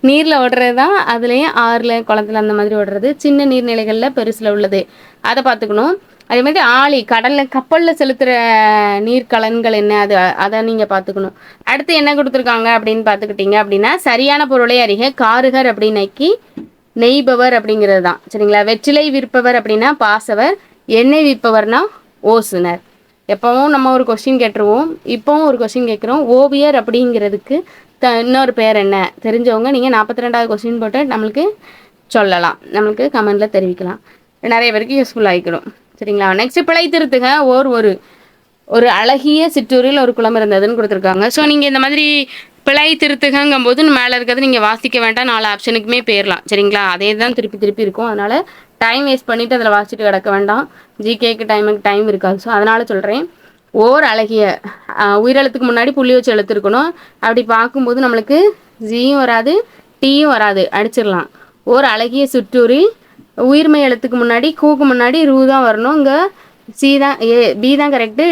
நீரில் ஓடுறது தான். அதுலேயும் ஆறில், குளத்துல அந்த மாதிரி ஓடுறது. சின்ன நீர்நிலைகளில் பெருசில் உள்ளது, அதை பார்த்துக்கணும். அதே மாதிரி ஆழி, கடலில் கப்பலில் செலுத்துகிற நீர்க்கலன்கள் என்ன, அதை நீங்கள் பார்த்துக்கணும். அடுத்து என்ன கொடுத்துருக்காங்க அப்படின்னு பார்த்துக்கிட்டிங்க அப்படின்னா, சரியான பொருளை அறிக. காருகர் அப்படின்னாக்கி நெய்பவர் அப்படிங்கிறது தான். சரிங்களா, வெற்றிலை விற்பவர் அப்படின்னா பாசவர், எண்ணெய் விற்பவர்னா ஓசுனர். எப்போவும் நம்ம ஒரு கொஸ்டின் கேட்டுருவோம், இப்போவும் ஒரு கொஸ்டின் கேட்குறோம். ஓவியர் அப்படிங்கிறதுக்கு இன்னொரு பேர் என்ன தெரிஞ்சவங்க நீங்கள் 42வது கொஸ்டின் போட்டு நம்மளுக்கு சொல்லலாம், நம்மளுக்கு கமெண்டில் தெரிவிக்கலாம். நிறைய பேருக்கு யூஸ்ஃபுல் ஆகிக்கிறோம். சரிங்களா, நெக்ஸ்ட் பிழை திருத்துக. ஒரு அழகிய சிற்றூரில் ஒரு குளம் இருந்ததுன்னு கொடுத்துருக்காங்க. ஸோ நீங்கள் இந்த மாதிரி பிழை திருத்துகங்கும் போது மேலே இருக்கிறது நீங்கள் வாசிக்க வேண்டாம், 4 ஆப்ஷனுக்குமே போயிடலாம். சரிங்களா, அதே தான் திருப்பி இருக்கும். அதனால் டைம் வேஸ்ட் பண்ணிவிட்டு அதில் வாசிச்சுட்டு கிடக்க வேண்டாம். ஜிகேக்கு டைம் இருக்காது. ஸோ அதனால் சொல்கிறேன், ஓர் அழகிய உயிரெழுத்துக்கு முன்னாடி புள்ளி வச்சு எழுத்துருக்கணும். அப்படி பார்க்கும்போது நம்மளுக்கு ஜியும் வராது, டீயும் வராது, அடிச்சிடலாம். ஓர் அழகிய சிற்றூரில் உயிர்மை எழுத்துக்கு முன்னாடி கூக்கு முன்னாடி ரூ தான் வரணும். இங்கே சி தான், பி தான் கரெக்டு,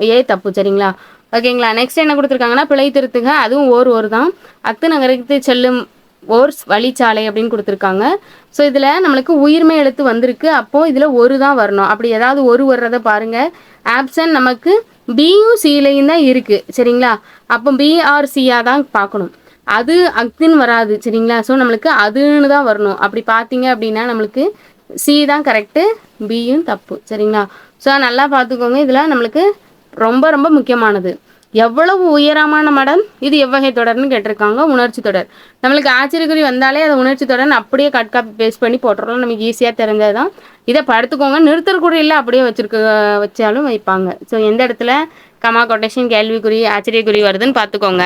ஏ தப்பு. சரிங்களா, ஓகேங்களா. நெக்ஸ்ட் என்ன கொடுத்துருக்காங்கன்னா, பிழை திருத்துக. அதுவும் ஓர் தான். அத்து நகரத்து செல்லும் ஓர் வழிச்சாலை அப்படின்னு கொடுத்துருக்காங்க. ஸோ இதில் நம்மளுக்கு உயிர்மை எழுத்து வந்திருக்கு, அப்போது இதில் ஒரு தான் வரணும். அப்படி ஏதாவது ஒரு வர்றதை பாருங்கள். ஆப்ஷன் நமக்கு பியும் சிலையும் தான் இருக்குது. சரிங்களா, அப்போ பிஆர்சியாக தான் பார்க்கணும். அது அக்தின்னு வராது. சரிங்களா, ஸோ நம்மளுக்கு அதுன்னு தான் வரணும். அப்படி பார்த்தீங்க அப்படின்னா நம்மளுக்கு சி தான் கரெக்டு, பியும் தப்பு. சரிங்களா, ஸோ நல்லா பார்த்துக்கோங்க. இதில் நம்மளுக்கு ரொம்ப ரொம்ப முக்கியமானது, எவ்வளவு உயரமான மடம், இது எவ்வகை தொடர்னு கேட்டிருக்காங்க. உணர்ச்சி தொடர். நம்மளுக்கு ஆச்சரியக்குறி வந்தாலே அதை உணர்ச்சி தொடர்னு அப்படியே கட் காப்பி பேஸ்ட் பண்ணி போட்டுறோம், நமக்கு ஈஸியாக தெரிஞ்சது தான். இதை படுத்துக்கோங்க. நிறுத்தற்குறி இல்லை அப்படியே வச்சாலும் வைப்பாங்க. ஸோ எந்த இடத்துல கமா, கொட்டேஷன், கேள்விக்குறி, ஆச்சரியக்குறி வருதுன்னு பார்த்துக்கோங்க.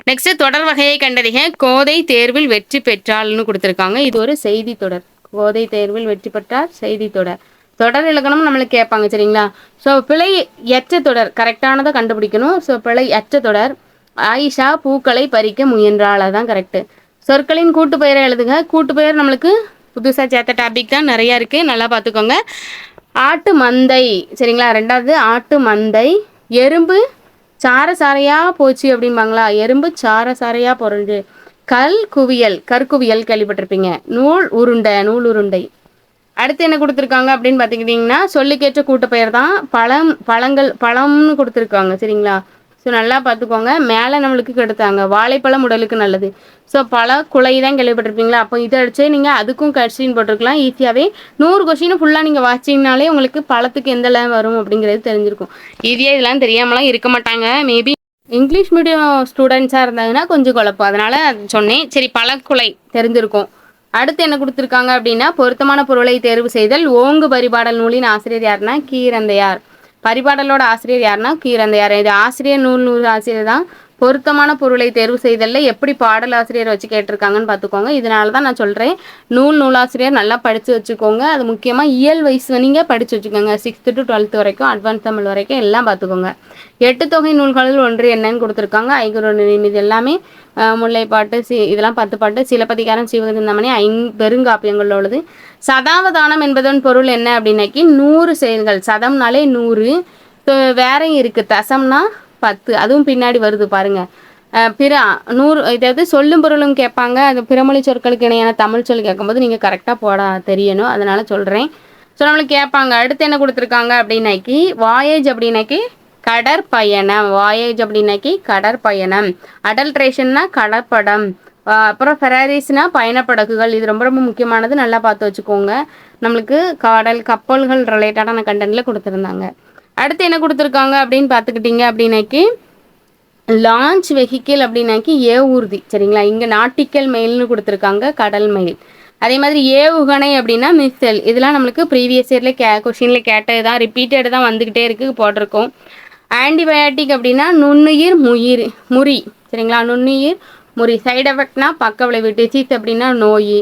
நெக்ஸ்ட் தொடர் வகையை கண்டறிக. கோதை தேர்வில் வெற்றி பெற்றால்னு கொடுத்துருக்காங்க. இது ஒரு செய்தி தொடர். கோதை தேர்வில் வெற்றி பெற்றால் செய்தி தொடர். தொடர் இலக்கணம் நம்மளுக்கு கேட்பாங்க. சரிங்களா, ஸோ பிழை எற்ற தொடர் கரெக்டானதை கண்டுபிடிக்கணும். ஸோ பிழை எற்ற தொடர். ஆயிஷா பூக்களை பறிக்க முயன்றால், தான் கரெக்டு. சொற்களின் கூட்டுப்பெயரை எழுதுக. கூட்டுப்பெயர் நம்மளுக்கு புதுசாக சேர்த்த டாபிக் தான், நிறையா இருக்குது, நல்லா பார்த்துக்கோங்க. ஆட்டு மந்தை சரிங்களா. ரெண்டாவது ஆட்டு மந்தை. எறும்பு சார சாரையா போச்சு அப்படிம்பாங்களா, எறும்பு சார சாரையா பொருள். கல் குவியல் கற்குவியல் கேள்விப்பட்டிருப்பீங்க. நூல் உருண்டை நூல் உருண்டை. அடுத்து என்ன கொடுத்துருக்காங்க அப்படின்னு பார்த்துக்கிட்டிங்கன்னா சொல்லுக்கேற்ற கூட்டப்பெயர் தான். பழம் பழங்கள் பழம்னு கொடுத்துருக்காங்க சரிங்களா. ஸோ நல்லா பார்த்துக்கோங்க. மேலே நம்மளுக்கு கெடுத்தாங்க வாழைப்பழம் உடலுக்கு நல்லது. ஸோ பழ குலை தான் கேள்விப்பட்டிருப்பீங்களா. அப்போ இதை அடிச்சு நீங்கள் அதுக்கும் கொஸ்டின் போட்டிருக்கலாம் ஈஸியாகவே. 100 கொஸ்டின் ஃபுல்லாக நீங்கள் வாசிச்சிங்கனாலே உங்களுக்கு பழத்துக்கு எந்த ல வரும் அப்படிங்கிறது தெரிஞ்சிருக்கும். ஈஸியாக இதெல்லாம் தெரியாமலாம் இருக்க மாட்டாங்க. மேபி இங்கிலீஷ் மீடியம் ஸ்டூடெண்ட்ஸாக இருந்தாங்கன்னா கொஞ்சம் குழப்பம், அதனால் சொன்னேன். சரி பழக்குலை தெரிஞ்சிருக்கும். அடுத்து என்ன கொடுத்துருக்காங்க அப்படின்னா பொருத்தமான பொருளை தேர்வு செய்தல். ஓங்கு பரிபாடல் நூலின் ஆசிரியர் யாருன்னா கீரந்தையார். பரிபாடலோட ஆசிரியர் யாருன்னா கீரந்தையார். இது ஆசிரியர் நூல் ஆசிரியர் தான். பொருத்தமான பொருளை தேர்வு செய்தல்ல எப்படி பாடல் ஆசிரியர் வச்சு கேட்டிருக்காங்கன்னு பார்த்துக்கோங்க. இதனால தான் நான் சொல்கிறேன் நூலாசிரியர் நல்லா படித்து வச்சுக்கோங்க. அது முக்கியமாக இயல் வயசு நீங்கள் படித்து வச்சுக்கோங்க. 6th to 12th வரைக்கும் அட்வான்ஸ் தமிழ் வரைக்கும் எல்லாம் பார்த்துக்கோங்க. 8 தொகை நூல்களில் ஒன்று என்னன்னு கொடுத்துருக்காங்க. ஐங்குறு இது எல்லாமே முல்லைப்பாட்டு இதெல்லாம் 10 பாட்டு. சிலப்பதிகாரம் சிவகந்தமணி பெருங்காப்பியங்கள் உள்ளது. சதாவதானம் என்பதன் பொருள் என்ன அப்படின்னாக்கி 100 செயல்கள். சதம்னாலே 100. வேறையும் இருக்குது. தசம்னா 10. அதுவும் பின்னாடி வருது பாருங்க. பிற 100 இதாவது சொல்லும் பொருளும் கேட்பாங்க. அது பிறமொழி சொற்களுக்கு இணையான தமிழ் சொல் கேட்கும்போது நீங்கள் கரெக்டாக போட தெரியணும். அதனால சொல்கிறேன். ஸோ நம்மளுக்கு கேட்பாங்க. அடுத்து என்ன கொடுத்துருக்காங்க அப்படின்னாக்கி வாயேஜ் அப்படின்னாக்கி கடற்பயணம். வாயேஜ் அப்படின்னாக்கி கடற்பயணம். அடல்ட்ரேஷன்னா கடற்படம். அப்புறம் ஃபெராரிஸ்னா பயணப்படகுகள். இது ரொம்ப ரொம்ப முக்கியமானது, நல்லா பார்த்து வச்சுக்கோங்க. நம்மளுக்கு கடல் கப்பல்கள் ரிலேட்டடான கண்டென்ட்டில் கொடுத்துருந்தாங்க. அடுத்து என்ன கொடுத்துருக்காங்க அப்படின்னு பார்த்துக்கிட்டிங்க அப்படின்னாக்கி லான்ச் வெஹிக்கிள் அப்படின்னாக்கி ஏவூர்தி சரிங்களா. இங்கே நாட்டிக்கல் மெயில்னு கொடுத்துருக்காங்க, கடல் மெயில். அதே மாதிரி ஏவுகணை அப்படின்னா மிசைல். இதெல்லாம் நம்மளுக்கு ப்ரீவியஸ் இயரில் கொஷினில் கேட்டது தான், ரிப்பீட்டட் தான் வந்துக்கிட்டே இருக்குது போட்டிருக்கோம். ஆன்டிபயாட்டிக் அப்படின்னா நுண்ணுயிர் முறி சரிங்களா. நுண்ணுயிர் முறி. சைடு எஃபெக்ட்னா பக்க விளைவு. டிசீஸ் அப்படின்னா நோய்.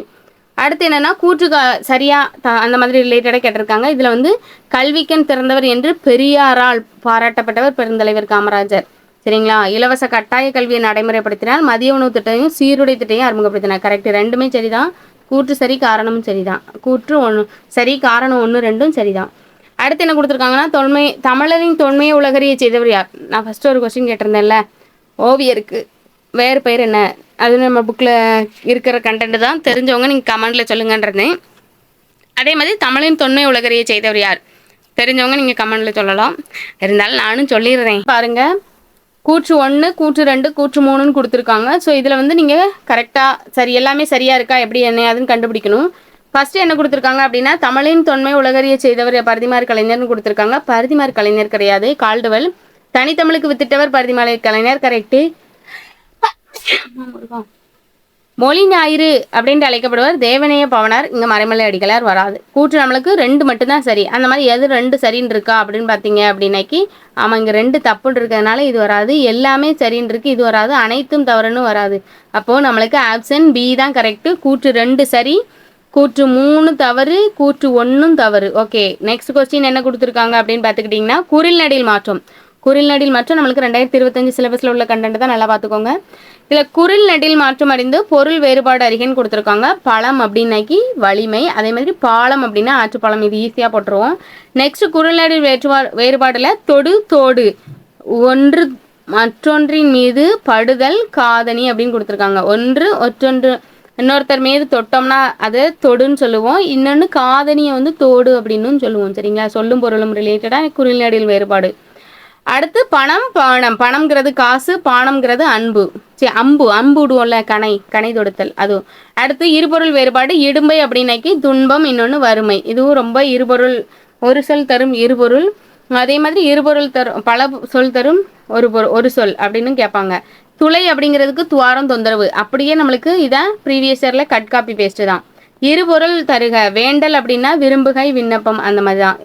அடுத்து என்னென்னா கூற்று சரியாக அந்த மாதிரி ரிலேட்டடாக கேட்டிருக்காங்க. இதில் வந்து கல்விக்கண் திறந்தவர் என்று பெரியாரால் பாராட்டப்பட்டவர் பெருந்தலைவர் காமராஜர் சரிங்களா. இலவச கட்டாய கல்வியை நடைமுறைப்படுத்தினால் மதிய உணவு திட்டையும் சீருடை திட்டையும் அறிமுகப்படுத்தினார். கரெக்ட், ரெண்டுமே சரிதான். கூற்று சரி காரணமும் சரிதான். கூற்று 1 சரி, காரணம் 1 2ம் சரிதான். அடுத்து என்ன கொடுத்துருக்காங்கன்னா தமிழரின் தொன்மையை உலகறிய செய்தவர் யார். நான் ஃபஸ்ட்டு ஒரு கொஸ்டின் கேட்டிருந்தேன்ல, ஓவியருக்கு வேறு பெயர் என்ன, அது நம்ம புக்கில் இருக்கிற கண்டென்ட் தான். தெரிஞ்சவங்க நீங்கள் கமெண்டில் சொல்லுங்கன்றதேன். அதே மாதிரி தமிழின் தொன்மை உலகறிய செய்தவர் யார், தெரிஞ்சவங்க நீங்கள் கமெண்டில் சொல்லலாம். இருந்தாலும் நானும் சொல்லிடுறேன். பாருங்கள், கூற்று 1 கூற்று 2 கூற்று 3ன்னு கொடுத்துருக்காங்க. ஸோ இதில் வந்து நீங்கள் கரெக்டாக சரி எல்லாமே சரியாக இருக்கா எப்படி என்ன அதுன்னு கண்டுபிடிக்கணும். ஃபஸ்ட்டு என்ன கொடுத்துருக்காங்க அப்படின்னா தமிழின் தொன்மை உலகறிய செய்தவர் பரிதிமாறு கலைஞர்னு கொடுத்துருக்காங்க. பரிதிமாறு கலைஞர் கிடையாது, கால்டுவெல். தனித்தமிழுக்கு வித்திட்டவர் பரிதிமாறு கலைஞர். கரெக்டு. மொழி ஞாயிறு அப்படின்ட்டு அழைக்கப்படுவார் தேவநேய பவனார். இங்கே மறைமலை அடிகளார் வராது. கூற்று நம்மளுக்கு 2 மட்டும்தான் சரி. அந்த மாதிரி எது 2 சரின்னு இருக்கா அப்படின்னு பார்த்தீங்க அப்படின்னாக்கி ஆமாம், இங்கே 2 தப்புன்னு இருக்கிறதுனால இது வராது. எல்லாமே சரின்னு இருக்குது, இது வராது. அனைத்தும் தவறுன்னு வராது. அப்போது நம்மளுக்கு ஆப்ஷன் பி தான் கரெக்டு. கூற்று 2 சரி, கூற்று 3 தவறு, கூற்று 1ம் தவறு. ஓகே, நெக்ஸ்ட் கொஸ்டின் என்ன கொடுத்துருக்காங்க அப்படின்னு பார்த்துக்கிட்டிங்கன்னா குறில் நடில் மாற்றம். குறில் நடில் மாற்றம் நம்மளுக்கு 2025 சிலபஸில் உள்ள கண்டென்ட் தான், நல்லா பார்த்துக்கோங்க. இதில் குறில் நெடில் மாற்றம் அறிந்து பொருள் வேறுபாடு அறிகைன்னு கொடுத்துருக்காங்க. பழம் அப்படின்னாக்கி வலிமை. அதே மாதிரி பாலம் அப்படின்னா ஆற்றுப்பாலம். இது ஈஸியாக போட்டுருவோம். நெக்ஸ்ட் குறில் நெடில் வேறுபாடில் தொடு தோடு, ஒன்று மற்றொன்றின் மீது படுதல் காதணி அப்படின்னு கொடுத்துருக்காங்க. இன்னொருத்தர் மீது தொட்டோம்னா அது தொடுன்னு சொல்லுவோம். இன்னொன்று காதணியை வந்து தோடு அப்படின்னு சொல்லுவோம் சரிங்களா. சொல்லும் பொருளும் ரிலேட்டடாக குறில் நெடில் வேறுபாடு. அடுத்து பணம் பானம். பணம்ங்கிறது காசு, பானம்ங்கிறது அன்பு. சரி, அம்பு விடுவோம்ல, கணை தொடுத்தல் அதுவும். அடுத்து இருபொருள் வேறுபாடு. இடும்பை அப்படின்னாக்கி துன்பம், இன்னொன்று வறுமை. இதுவும் ரொம்ப இருபொருள், ஒரு சொல் தரும் இருபொருள். அதே மாதிரி இருபொருள் தரும் பல சொல் தரும் ஒரு சொல் அப்படின்னு கேட்பாங்க. துளை அப்படிங்கிறதுக்கு துவாரம் தொந்தரவு. அப்படியே நம்மளுக்கு இதை ப்ரீவியஸ் இயரில் கட் காப்பி பேஸ்ட்டு தான். இருபொருள் தருக. வேண்டல் அப்படின்னா விரும்புகை விண்ணப்பம் அந்த மாதிரி தான்.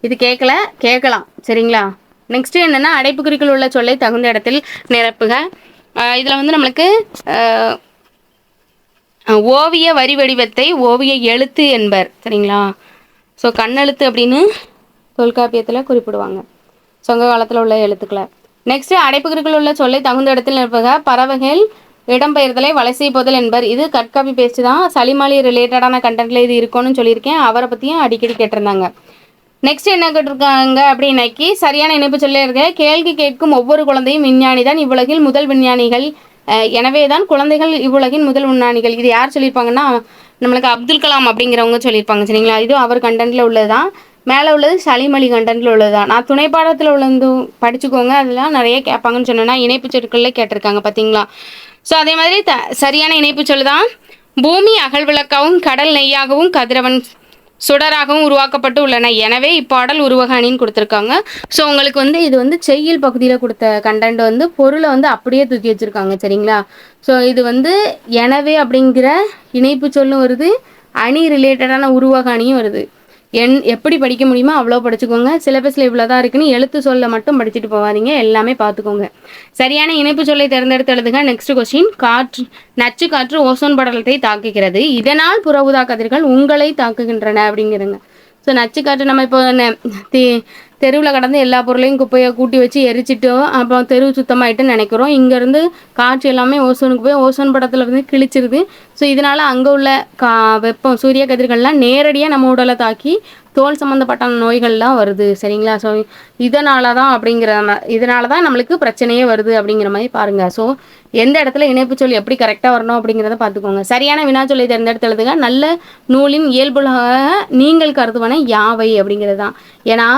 இது கேட்கலாம் சரிங்களா. நெக்ஸ்ட்டு என்னென்னா அடைப்புக்குறிக்குள் உள்ள சொல்லை தகுந்த இடத்தில் நிரப்புக. இதில் வந்து நம்மளுக்கு ஓவிய வரி வடிவத்தை ஓவிய எழுத்து என்பர் சரிங்களா. ஸோ கண்ணெழுத்து அப்படின்னு தொல்காப்பியத்தில் குறிப்பிடுவாங்க சங்க காலத்தில் உள்ள எழுத்துக்களை. நெக்ஸ்ட்டு அடைப்புக்குறிக்குள் உள்ள சொல்லை தகுந்த இடத்தில் நிரப்புக. பறவைகள் இடம்பெயர்தலை வலசை போதல் என்பர். இது கட்காப்பி பேஸ்ட் தான். சலிமாலி ரிலேட்டடான கண்டென்ட்டில் இது இருக்கும்னு சொல்லியிருக்கேன். அவரை பற்றியும் அடிக்கடி கேட்டிருந்தாங்க. நெக்ஸ்ட் என்ன கேட்டிருக்காங்க அப்படின்னாக்கி சரியான இணைப்பு சொல்லியிருக்க கேள்வி கேட்கும் ஒவ்வொரு குழந்தையும் விஞ்ஞானி தான் இவ்வுலகில் முதல் விஞ்ஞானிகள். எனவே தான் குழந்தைகள் இவ்வுலகின் முதல் விஞ்ஞானிகள். இது யார் சொல்லியிருப்பாங்கன்னா நம்மளுக்கு அப்துல் கலாம் அப்படிங்கிறவங்க சொல்லியிருப்பாங்க சரிங்களா. இது அவர் கண்டென்ட்டில் உள்ளது தான். மேலே உள்ளது சலீம் அலி கண்டென்ட்டில் உள்ளது தான். நான் துணை பாடத்தில் உள்ளது படிச்சுக்கோங்க, அதெல்லாம் நிறைய கேட்பாங்கன்னு சொன்னேன்னா இணைப்பு சொற்களில் கேட்டிருக்காங்க பார்த்தீங்களா. ஸோ அதே மாதிரி சரியான இணைப்பு சொல் தான் பூமி அகழ்விளக்காகவும் கடல் நெய்யாகவும் கதிரவன் சுடராகவும் உருவாக்கப்பட்டு உள்ளன. எனவே இப்பாடல் உருவக அணின்னு கொடுத்துருக்காங்க. ஸோ உங்களுக்கு வந்து இது வந்து செய்யுள் பகுதியில் கொடுத்த கண்டென்ட் வந்து பொருளை வந்து அப்படியே தூக்கி வச்சுருக்காங்க சரிங்களா. ஸோ இது வந்து எனவே அப்படிங்கிற இணைப்பு சொல்லும் வருது, அணி ரிலேட்டடான உருவக அணியும் வருது. எப்படி படிக்க முடியுமோ அவ்வளோ படிச்சுக்கோங்க. சிலபஸில் இவ்வளோ தான் இருக்குன்னு எழுத்து சொல்ல மட்டும் படிச்சுட்டு போகாதீங்க, எல்லாமே பார்த்துக்கோங்க. சரியான இணைப்பு சொல்லை தேர்ந்தெடுத்து எழுதுங்க. நெக்ஸ்ட் கொஸ்டின், காற்று நச்சு காற்று ஓசோன் படலத்தை தாக்குகிறது, இதனால் புற ஊதா கதிர்கள் உங்களை தாக்குகின்றன அப்படிங்கிறங்க. ஸோ நச்சு காற்று நம்ம இப்போ தெருவில் கடந்து எல்லா பொருளையும் குப்பையை கூட்டி வச்சு எரிச்சிட்டோம், அப்புறம் தெருவு சுத்தமாயிட்டுன்னு நினைக்கிறோம். இங்கேருந்து காற்று எல்லாமே ஓசோனுக்கு போய் ஓசோன் படத்தில் வந்து கிழிச்சிருது. ஸோ இதனால் அங்கே உள்ள வெப்பம் சூரிய கதிர்கள்லாம் நேரடியாக நம்ம உடலை தாக்கி தோல் சம்மந்தப்பட்ட நோய்கள்லாம் வருது சரிங்களா. ஸோ இதனால தான் நம்மளுக்கு பிரச்சனையே வருது அப்படிங்கிற மாதிரி பாருங்கள். ஸோ எந்த இடத்துல இணைப்பு சொல் எப்படி கரெக்டாக வரணும் அப்படிங்கிறத பார்த்துக்கோங்க. சரியான வினாச்சொல்லை தேர்ந்தெடுத்து எழுதுங்க. நல்ல நூலின் இயல்புகளாக நீங்கள் கருதுவன யாவை அப்படிங்கிறது தான். ஏன்னா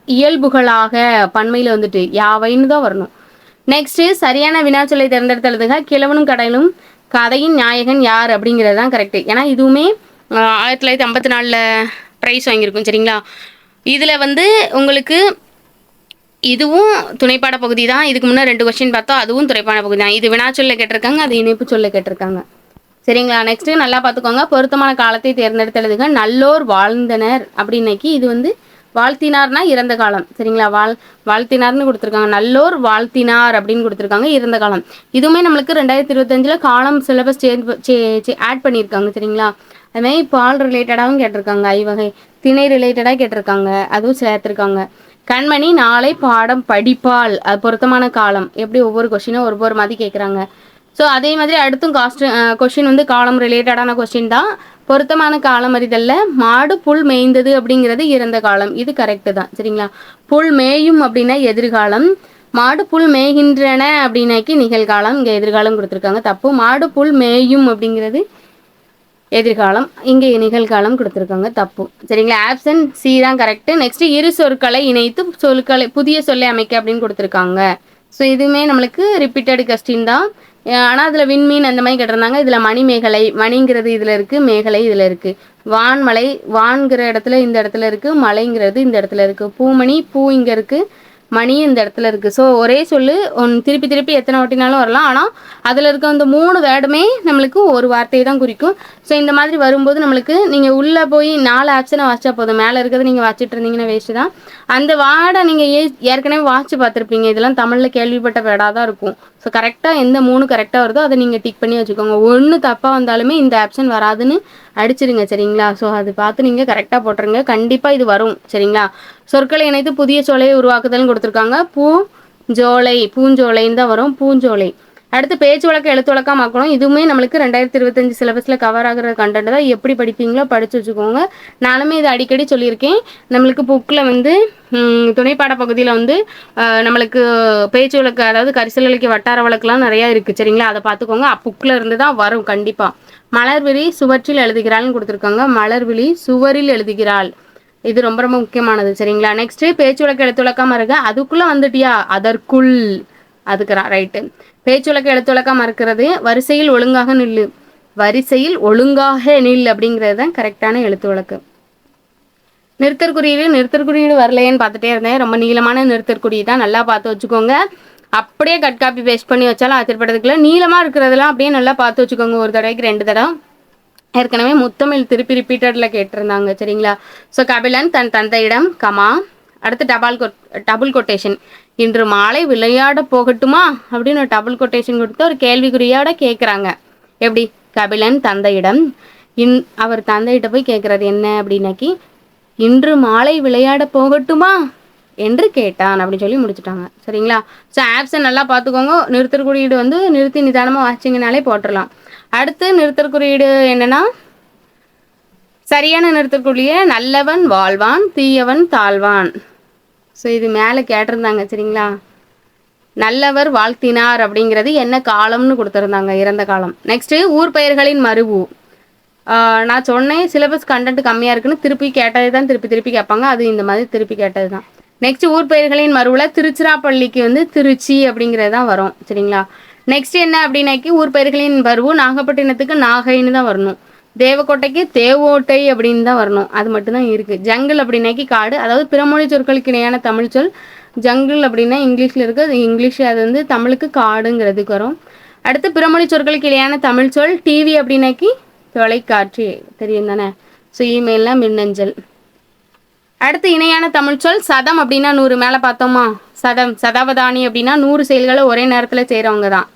இயல்புகளாக பன்மையில் வந்துட்டு யாவைன்னு தான் வரணும். நெக்ஸ்ட்டு சரியான வினாச்சொல்லை தேர்ந்தெடுத்து எழுதுக. கிழவனும் கடலும் கதையின் நாயகன் யார் அப்படிங்கிறது தான் கரெக்டு. ஏன்னா இதுவுமே 1954 ப்ரைஸ் வாங்கியிருக்கும் சரிங்களா. இதில் வந்து உங்களுக்கு இதுவும் துணைப்பாட பகுதி தான். இதுக்கு முன்னே 2 கொஸ்டின் பார்த்தோம், அதுவும் துணைப்பாட பகுதி தான். இது வினாச்சொல்லை கேட்டிருக்காங்க, அது இணைப்பு சொல்ல கேட்டிருக்காங்க சரிங்களா. நெக்ஸ்ட்டு நல்லா பார்த்துக்கோங்க. பொருத்தமான காலத்தை தேர்ந்தெடுத்து எழுதுக. நல்லோர் வாழ்ந்தனர் அப்படின்னாக்கி இது வந்து வாழ்த்தினார்னா இறந்த காலம் சரிங்களா. வாழ்த்தினார்னு கொடுத்துருக்காங்க. நல்லோர் வாழ்த்தினார் அப்படின்னு கொடுத்துருக்காங்க, இறந்த காலம். இதுவுமே நம்மளுக்கு 2025 காலம் சிலபஸ் ஆட் பண்ணியிருக்காங்க சரிங்களா. அதுமாதிரி பால் ரிலேட்டடாகவும் கேட்டிருக்காங்க, ஐவகை திணை ரிலேட்டடாக கேட்டிருக்காங்க, அதுவும் சேர்த்துருக்காங்க. கண்மணி நாளை பாடம் படிப்பால், அது பொருத்தமான காலம். எப்படி ஒவ்வொரு கொஸ்டினும் ஒவ்வொரு மாதிரி கேட்குறாங்க. ஸோ அதே மாதிரி அடுத்தும் கொஸ்டின் வந்து காலம் ரிலேட்டடான கொஸ்டின் தான். பொருத்தமான காலம் அறிதலில் மாடு புல் மேய்ந்தது அப்படிங்கிறது இறந்த காலம், இது கரெக்டு தான் சரிங்களா. புல் மேயும் அப்படின்னா எதிர்காலம், மாடு புல் மேய்கின்றன அப்படின்னாக்கி நிகழ்காலம். இங்கே எதிர்காலம் கொடுத்துருக்காங்க, தப்பு. மாடு புல் மேயும் அப்படிங்கிறது எதிர்காலம், இங்கே நிகழ்காலம் கொடுத்துருக்காங்க, தப்பு சரிங்களா. ஆப்ஷன் சி தான் கரெக்டு. நெக்ஸ்ட் இரு சொற்களை இணைத்து புதிய சொல்லை அமைக்க அப்படின்னு கொடுத்துருக்காங்க. ஸோ இதுவுமே நம்மளுக்கு ரிப்பீட்டட் கொஸ்டின் தான். ஆனால் அதில் விண்மீன் அந்த மாதிரி கேட்டிருந்தாங்க. இதில் மணிமேகலை, மணிங்கிறது இதில் இருக்குது, மேகலை இதில் இருக்குது. வான்மலை, வான்கிற இடத்துல இந்த இடத்துல இருக்குது, மலைங்கிறது இந்த இடத்துல இருக்குது. பூமணி, பூ இங்கே இருக்குது, மணி இந்த இடத்துல இருக்குது. ஸோ ஒரே சொல்லு திருப்பி திருப்பி எத்தனை வாட்டினாலும் வரலாம். ஆனால் அதில் இருக்க அந்த 3 வேர்டுமே நம்மளுக்கு ஒரு வார்த்தையை தான் குறிக்கும். ஸோ இந்த மாதிரி வரும்போது நம்மளுக்கு நீங்கள் உள்ளே போய் 4 ஆப்ஷனை வாசிச்சா போதும். மேலே இருக்கிறத நீங்கள் வாசிச்சுட்டு இருந்தீங்கன்னா வேஸ்ட்டு தான். அந்த வேர்டை நீங்கள் ஏற்கனவே வாசித்து பார்த்துருப்பீங்க. இதெல்லாம் தமிழில் கேள்விப்பட்ட வேர்டாக தான் இருக்கும். ஸோ கரெக்டாக எந்த 3 கரெக்டாக வருதோ அதை நீங்கள் டிக் பண்ணி வச்சுக்கோங்க. ஒன்று தப்பாக வந்தாலுமே இந்த ஆப்ஷன் வராதுன்னு அடிச்சிருங்க சரிங்களா. ஸோ அது பார்த்து நீங்கள் கரெக்டாக போட்டுருங்க, கண்டிப்பாக இது வரும் சரிங்களா. சொற்களை இணைத்து புதிய சோலையை உருவாக்குதல்னு கொடுத்துருக்காங்க. பூஞ்சோலைன்னு தான் வரும், பூஞ்சோலை. அடுத்து பேச்சு வழக்கு எழுத்து வழக்கமாக்கணும். இதுவுமே நம்மளுக்கு 2025 சிலபஸில் கவர் ஆகிற கண்டென்ட் தான். எப்படி படிப்பீங்களோ படித்து வச்சுக்கோங்க. நானுமே இது அடிக்கடி சொல்லியிருக்கேன். நம்மளுக்கு புக்கில் வந்து துணைப்பாட பகுதியில் வந்து நம்மளுக்கு பேச்சு வழக்கு, அதாவது கரிசல் வழக்கு, வட்டார வழக்குலாம் நிறையா இருக்குது சரிங்களா. அதை பார்த்துக்கோங்க. புக்கில் இருந்து தான் வரும் கண்டிப்பாக. மலர்விழி சுவற்றில் எழுதுகிறாள்னு கொடுத்துருக்காங்க. மலர்விழி சுவரில் எழுதுகிறாள், இது ரொம்ப ரொம்ப முக்கியமானது சரிங்களா. நெக்ஸ்ட்டு பேச்சு வழக்கு எழுத்து வழக்காம இருக்க, அதுக்குள்ளே வந்துட்டியா, அதற்குள், அதுக்கு ரைட்டு. பேச்சு வழக்கு எழுத்து வழக்காம இருக்கிறது. வரிசையில் ஒழுங்காக நில்லு, வரிசையில் ஒழுங்காக நில் அப்படிங்கிறது தான் கரெக்டான எழுத்து வழக்கு. நிறுத்தற்குறியீடு வரலையேன்னு பார்த்துட்டே இருந்தேன். ரொம்ப நீளமான நிறுத்தற்குறியீடு தான், நல்லா பார்த்து வச்சுக்கோங்க. அப்படியே கட் காப்பி பேஸ்ட் பண்ணி வச்சாலும் ஆச்சரியப்படுறதுக்குள்ள. நீளமாக இருக்கிறதெல்லாம் அப்படியே நல்லா பார்த்து வச்சுக்கோங்க. ஒரு தடவைக்கு 2 தடவை. ஏற்கனவே முத்தமிழ் திருப்பி ரிப்பீட்டடில் கேட்டிருந்தாங்க சரிங்களா. ஸோ கபிலன் தன் தந்தையிடம் கமா, அடுத்து டபுள் கொட்டேஷன், இன்று மாலை விளையாட போகட்டுமா அப்படின்னு ஒரு டபுள் கொட்டேஷன் கொடுத்து ஒரு கேள்விக்குறியோட கேட்குறாங்க. எப்படி, கபிலன் தந்தையிடம், அவர் தந்தையிட்ட போய் கேட்குறாரு என்ன அப்படின்னாக்கி, இன்று மாலை விளையாட போகட்டுமா என்று கேட்டான் அப்படின்னு சொல்லி முடிச்சுட்டாங்க சரிங்களா. ஸோ ஆப்ஷன் நல்லா பார்த்துக்கோங்க. நிறுத்தற்குறியீடு வந்து நிறுத்தி நிதானமாக வாசிச்சிங்கனாலே போட்டுடலாம். அடுத்து நிறுத்தற்குறியீடு என்னென்னா சரியான நிறுத்தக்கூடிய நல்லவன் வாழ்வான், தீயவன் தாழ்வான். ஸோ இது மேலே கேட்டிருந்தாங்க சரிங்களா. நல்லவர் வாழ்த்தினார் அப்படிங்கிறது என்ன காலம்னு கொடுத்துருந்தாங்க, இறந்த காலம். நெக்ஸ்ட்டு ஊர் பெயர்களின் மருவு. நான் சொன்னேன் சிலபஸ் கண்டென்ட் கம்மியாக இருக்குன்னு, திருப்பி கேட்டது தான் திருப்பி திருப்பி கேட்பாங்க. அது இந்த மாதிரி திருப்பி கேட்டது தான். நெக்ஸ்ட் ஊர் பெயர்களின் மருவில் திருச்சிராப்பள்ளிக்கு வந்து திருச்சி அப்படிங்கிறது தான் வரும் சரிங்களா. நெக்ஸ்ட் என்ன அப்படின்னாக்கி ஊர் பெயர்களின் மருவு நாகப்பட்டினத்துக்கு நாகைன்னு தான் வரணும். தேவக்கோட்டைக்கு தேவோட்டை அப்படின்னு தான் வரணும். அது மட்டும்தான் இருக்குது. ஜங்கிள் அப்படின்னாக்கி காடு, அதாவது பிறமொழி சொற்களுக்கு இணையான தமிழ் சொல். ஜங்கிள் அப்படின்னா இங்கிலீஷில் இருக்குது, அது இங்கிலீஷ், அது வந்து தமிழுக்கு காடுங்கிறதுக்கு வரும். அடுத்து பிறமொழி சொற்களுக்கு இணையான தமிழ் சொல் டிவி அப்படின்னாக்கி தொலைக்காட்சி, தெரியும் தானே. ஸோ இமெயில்னால் மின்னஞ்சல். அடுத்து இணையான தமிழ் சொல் சதம் அப்படின்னா 100, மேலே பார்த்தோமா. சதம் சதாவதானி அப்படின்னா 100 செயல்களை ஒரே நேரத்தில் செய்கிறவங்க தான்.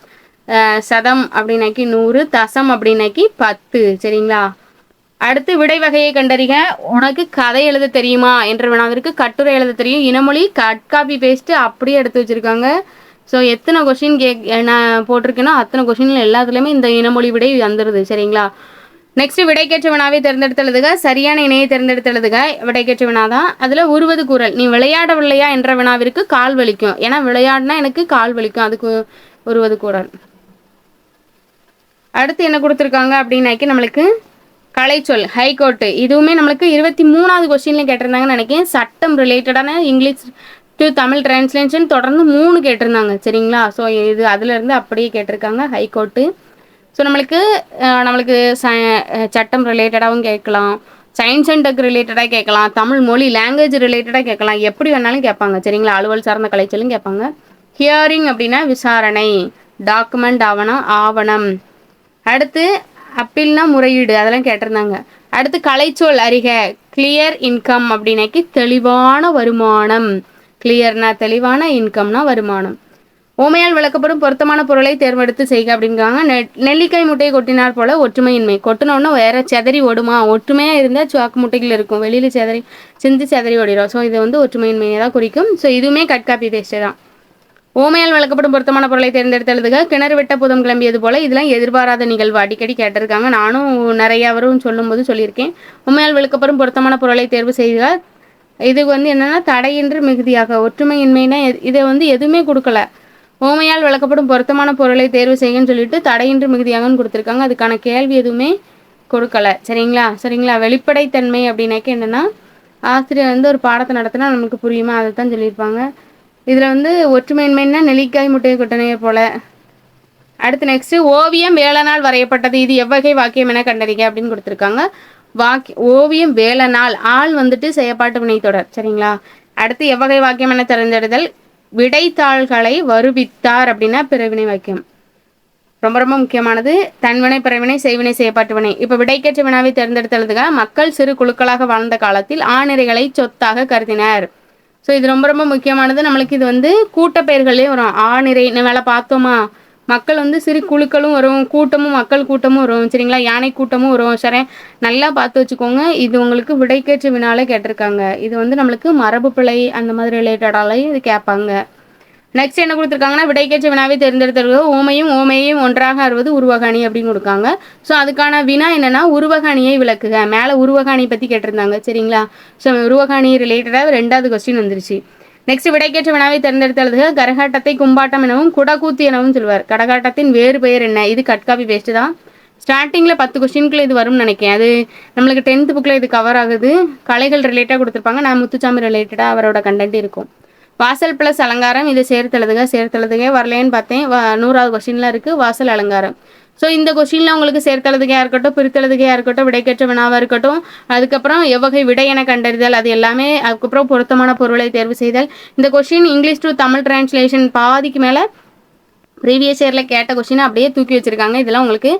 சதம் அப்படின்னாக்கி 100, தசம் அப்படின்னாக்கி 10 சரிங்களா. அடுத்து விடை வகையை கண்டறிக. உனக்கு கதை எழுத தெரியுமா என்ற வினாவிற்கு கட்டுரை எழுத தெரியும். இனமொழி கட் காப்பி பேஸ்ட்டு அப்படியே எடுத்து வச்சுருக்காங்க. ஸோ எத்தனை கொஷின் நான் போட்டிருக்கேனோ அத்தனை கொஷின்ல எல்லாத்துலேயுமே இந்த இனமொழி விடை வந்துடுது சரிங்களா. நெக்ஸ்ட் விடைக்கேற்ற வினாவை தேர்ந்தெடுத்தெழுதுக. சரியான இணையை தேர்ந்தெடுத்தெழுதுக. விடைக்கேற்ற வினா தான். அதில் உருவது கூறல். நீ விளையாடவில்லையா என்ற வினாவிற்கு கால் வலிக்கும். ஏன்னா விளையாடினா எனக்கு கால் வலிக்கும், அதுக்கு உருவது கூறல். அடுத்து என்ன கொடுத்துருக்காங்க அப்படின்னாக்கி நம்மளுக்கு கலைச்சொல் ஹைகோர்ட்டு. இதுவுமே நம்மளுக்கு 23வது கொஸ்டின்லையும் கேட்டிருந்தாங்கன்னு நினைக்கிறேன். சட்டம் ரிலேட்டடான இங்கிலீஷ் டு தமிழ் டிரான்ஸ்லேஷன் தொடர்ந்து 3 கேட்டிருந்தாங்க சரிங்களா. ஸோ இது அதுலேருந்து அப்படியே கேட்டிருக்காங்க ஹைகோர்ட்டு. ஸோ நம்மளுக்கு சட்டம் ரிலேட்டடாகவும் கேட்கலாம், சயின்ஸ் அண்ட் டெக் ரிலேட்டடாக கேட்கலாம், தமிழ் மொழி லாங்குவேஜ் ரிலேட்டடாக கேட்கலாம், எப்படி வேணாலும் கேட்பாங்க சரிங்களா. அலுவல் சார்ந்த கலைச்சலும் கேட்பாங்க. ஹியரிங் அப்படின்னா விசாரணை, டாக்குமெண்ட் ஆவணம். அடுத்து அப்பீல்னா முறையீடு, அதெல்லாம் கேட்டிருந்தாங்க. அடுத்து கலைச்சொல் அறிக. கிளியர் இன்கம் அப்படின்னாக்கி தெளிவான வருமானம். கிளியர்னா தெளிவான, இன்கம்னா வருமானம். ஓமையால் விளக்கப்படும் பொருத்தமான பொருளை தேர்ந்தெடுத்து செய்க அப்படிங்கிறாங்க. நெல்லிக்காய் முட்டையை கொட்டினார் போல ஒற்றுமையின்மை. கொட்டினோன்னா வேற செதறி ஓடுமா. ஒற்றுமையாக இருந்தால் சாக்கு முட்டைகள் இருக்கும், வெளியில் சிந்தி செதறி ஓடிடும். ஸோ இது வந்து ஒற்றுமையின்மையை தான் குறிக்கும். ஸோ இதுவுமே கட் காப்பி பேஸ்ட்டு தான். ஓமையால் விளக்கப்படும் பொருத்தமான பொருளை தேர்ந்தெடுத்து எழுதுக. கிணறு வெட்ட புதம் கிளம்பியது போல. இதெல்லாம் எதிர்பாராத நிகழ்வு, அடிக்கடி கேட்டிருக்காங்க. நானும் நிறைய வரும் சொல்லும்போது சொல்லியிருக்கேன். ஓமையால் விளக்கப்படும் பொருத்தமான பொருளை தேர்வு செய்க. இது வந்து என்னென்னா தடையின்றி மிகுதியாக. ஒற்றுமையின்மைனா இதை வந்து எதுவுமே கொடுக்கல. ஓமையால் விளக்கப்படும் பொருத்தமான பொருளை தேர்வு செய்யுன்னு சொல்லிட்டு தடையின்றி மிகுதியாகன்னு கொடுத்துருக்காங்க. அதுக்கான கேள்வி எதுவுமே கொடுக்கல சரிங்களா. வெளிப்படைத்தன்மை அப்படின்னாக்கி என்னென்னா ஆசிரியர் வந்து ஒரு பாடத்தை நடத்தினா நமக்கு புரியுமா, அதை தான் சொல்லியிருப்பாங்க. இதில் வந்து ஒற்றுமையின்மைன்னா நெல்லிக்காய் முட்டையை கொட்டனையை போல. அடுத்து நெக்ஸ்ட்டு ஓவியம் வேலனால் வரையப்பட்டது. இது எவ்வகை வாக்கியம் என கண்டறிக அப்படின்னு கொடுத்துருக்காங்க. ஓவியம் வேலனால், ஆள் வந்துட்டு செயற்பாட்டு வினைத்தொடர் சரிங்களா. அடுத்து எவ்வகை வாக்கியம் என தெரிந்தெடுதல். விடைத்தாள்களை வருவித்தார் அப்படின்னா பிறவினை வாக்கியம். ரொம்ப ரொம்ப முக்கியமானது. தன்வினை, பிறவினை, செய்வினை, செயற்பாட்டு வினை. இப்போ விடைக்கேற்ற வினாவை தேர்ந்தெடுத்தெழுதுக. மக்கள் சிறு குழுக்களாக வாழ்ந்த காலத்தில் ஆணிரைகளை சொத்தாக கருதினர். ஸோ இது ரொம்ப ரொம்ப முக்கியமானது. நம்மளுக்கு இது வந்து கூட்டப்பெயர்கள்லேயே வரும். ஆணிரை வேலை பார்த்தோமா. மக்கள் வந்து சிறு குழுக்களும் வரும், கூட்டமும் மக்கள் கூட்டமும் வரும் சரிங்களா. யானை கூட்டமும் வரும். சரி, நல்லா பார்த்து வச்சுக்கோங்க. இது உங்களுக்கு விடைக்கேற்ற வினாலே கேட்டிருக்காங்க. இது வந்து நம்மளுக்கு மரபு பிழை அந்த மாதிரி ரிலேட்டடாலையும் இது கேட்பாங்க. நெக்ஸ்ட் என்ன கொடுத்துருக்காங்கன்னா விடைக்கேற்ற வினாவை தேர்ந்தெடுத்தது. ஓமையையும் ஒன்றாக அறுவது உருவகாணி அப்படின்னு கொடுக்காங்க. ஸோ அதுக்கான வினா என்னன்னா உருவகாணியை விளக்குக. மேலே உருவகாணி பற்றி கேட்டிருந்தாங்க சரிங்களா. ஸோ உருவகாணி ரிலேட்டடாக 2வது கொஸ்டின் வந்துருச்சு. நெக்ஸ்ட் விடைக்கேற்ற வினாவை தேர்ந்தெடுத்தது. கரகாட்டத்தை கும்பாட்டம் எனவும் குடக்கூத்து எனவும் சொல்வார். கரகாட்டத்தின் வேறு பெயர் என்ன. இது கட்காப்பி பேஸ்ட்டு தான். ஸ்டார்டிங்கில் 10 கொஸ்டின்குள்ளே இது வரும்னு நினைக்கிறேன். அது நம்மளுக்கு 10th புக்கில் இது கவர் ஆகுது. கலைகள் ரிலேட்டாக கொடுத்துருப்பாங்க. நான் முத்துச்சாமி ரிலேட்டடாக அவரோட கண்டென்ட் இருக்கும். வாசல் ப்ளஸ் அலங்காரம், இது சேர்த்தெழுதுக வரலேன்னு பார்த்தேன். 100வது கொஸ்டின்ல இருக்குது வாசல் அலங்காரம். ஸோ இந்த கொஸ்டினில் உங்களுக்கு சேர்த்தெழுதுகையாக இருக்கட்டும், பிரித்தெழுதுகையாக இருக்கட்டும், விடைக்கேற்ற வினாவாக இருக்கட்டும், அதுக்கப்புறம் எவ்வகை விடை என கண்டறிதல், அது எல்லாமே, அதுக்கப்புறம் பொருத்தமான பொருளை தேர்வு செய்தல். இந்த question English to Tamil translation பாதிக்கு மேலே ப்ரீவியஸ் இயரில் கேட்ட கொஸ்டினை அப்படியே தூக்கி வச்சுருக்காங்க. இதெல்லாம் உங்களுக்கு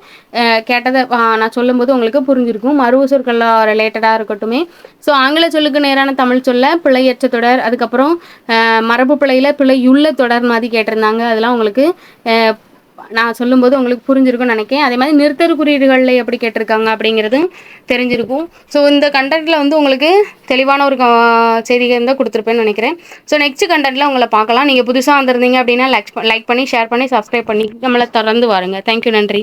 கேட்டதை நான் சொல்லும்போது உங்களுக்கு புரிஞ்சிருக்கும். மருவு சொற்கள் ரிலேட்டடாக இருக்கட்டுமே. ஸோ ஆங்கில சொல்லுக்கு நேரான தமிழ் சொல்ல பிழையற்ற தொடர், அதுக்கப்புறம் மரபு பிழையில் பிழையுள்ள தொடர் மாதிரி கேட்டிருந்தாங்க. அதெல்லாம் உங்களுக்கு நான் சொல்லும்போது உங்களுக்கு புரிஞ்சிருக்கும்னு நினைக்கிறேன். அதே மாதிரி நிறுத்தற் குறியீடுகளில் எப்படி கேட்டிருக்காங்க அப்படிங்கிறது தெரிஞ்சிருக்கும். ஸோ இந்த கண்டென்ட்டில் வந்து உங்களுக்கு தெளிவான ஒரு செய்திகள் தான் கொடுத்துருப்பேன்னு நினைக்கிறேன். ஸோ நெக்ஸ்ட் கண்டென்ட்டில் உங்களை பார்க்கலாம். நீங்கள் புதுசாக வந்திருந்தீங்க அப்படின்னா லைக் பண்ணி, ஷேர் பண்ணி, சப்ஸ்கிரைப் பண்ணி நம்மளை தொடர்ந்து வாருங்க. தேங்க்யூ, நன்றி.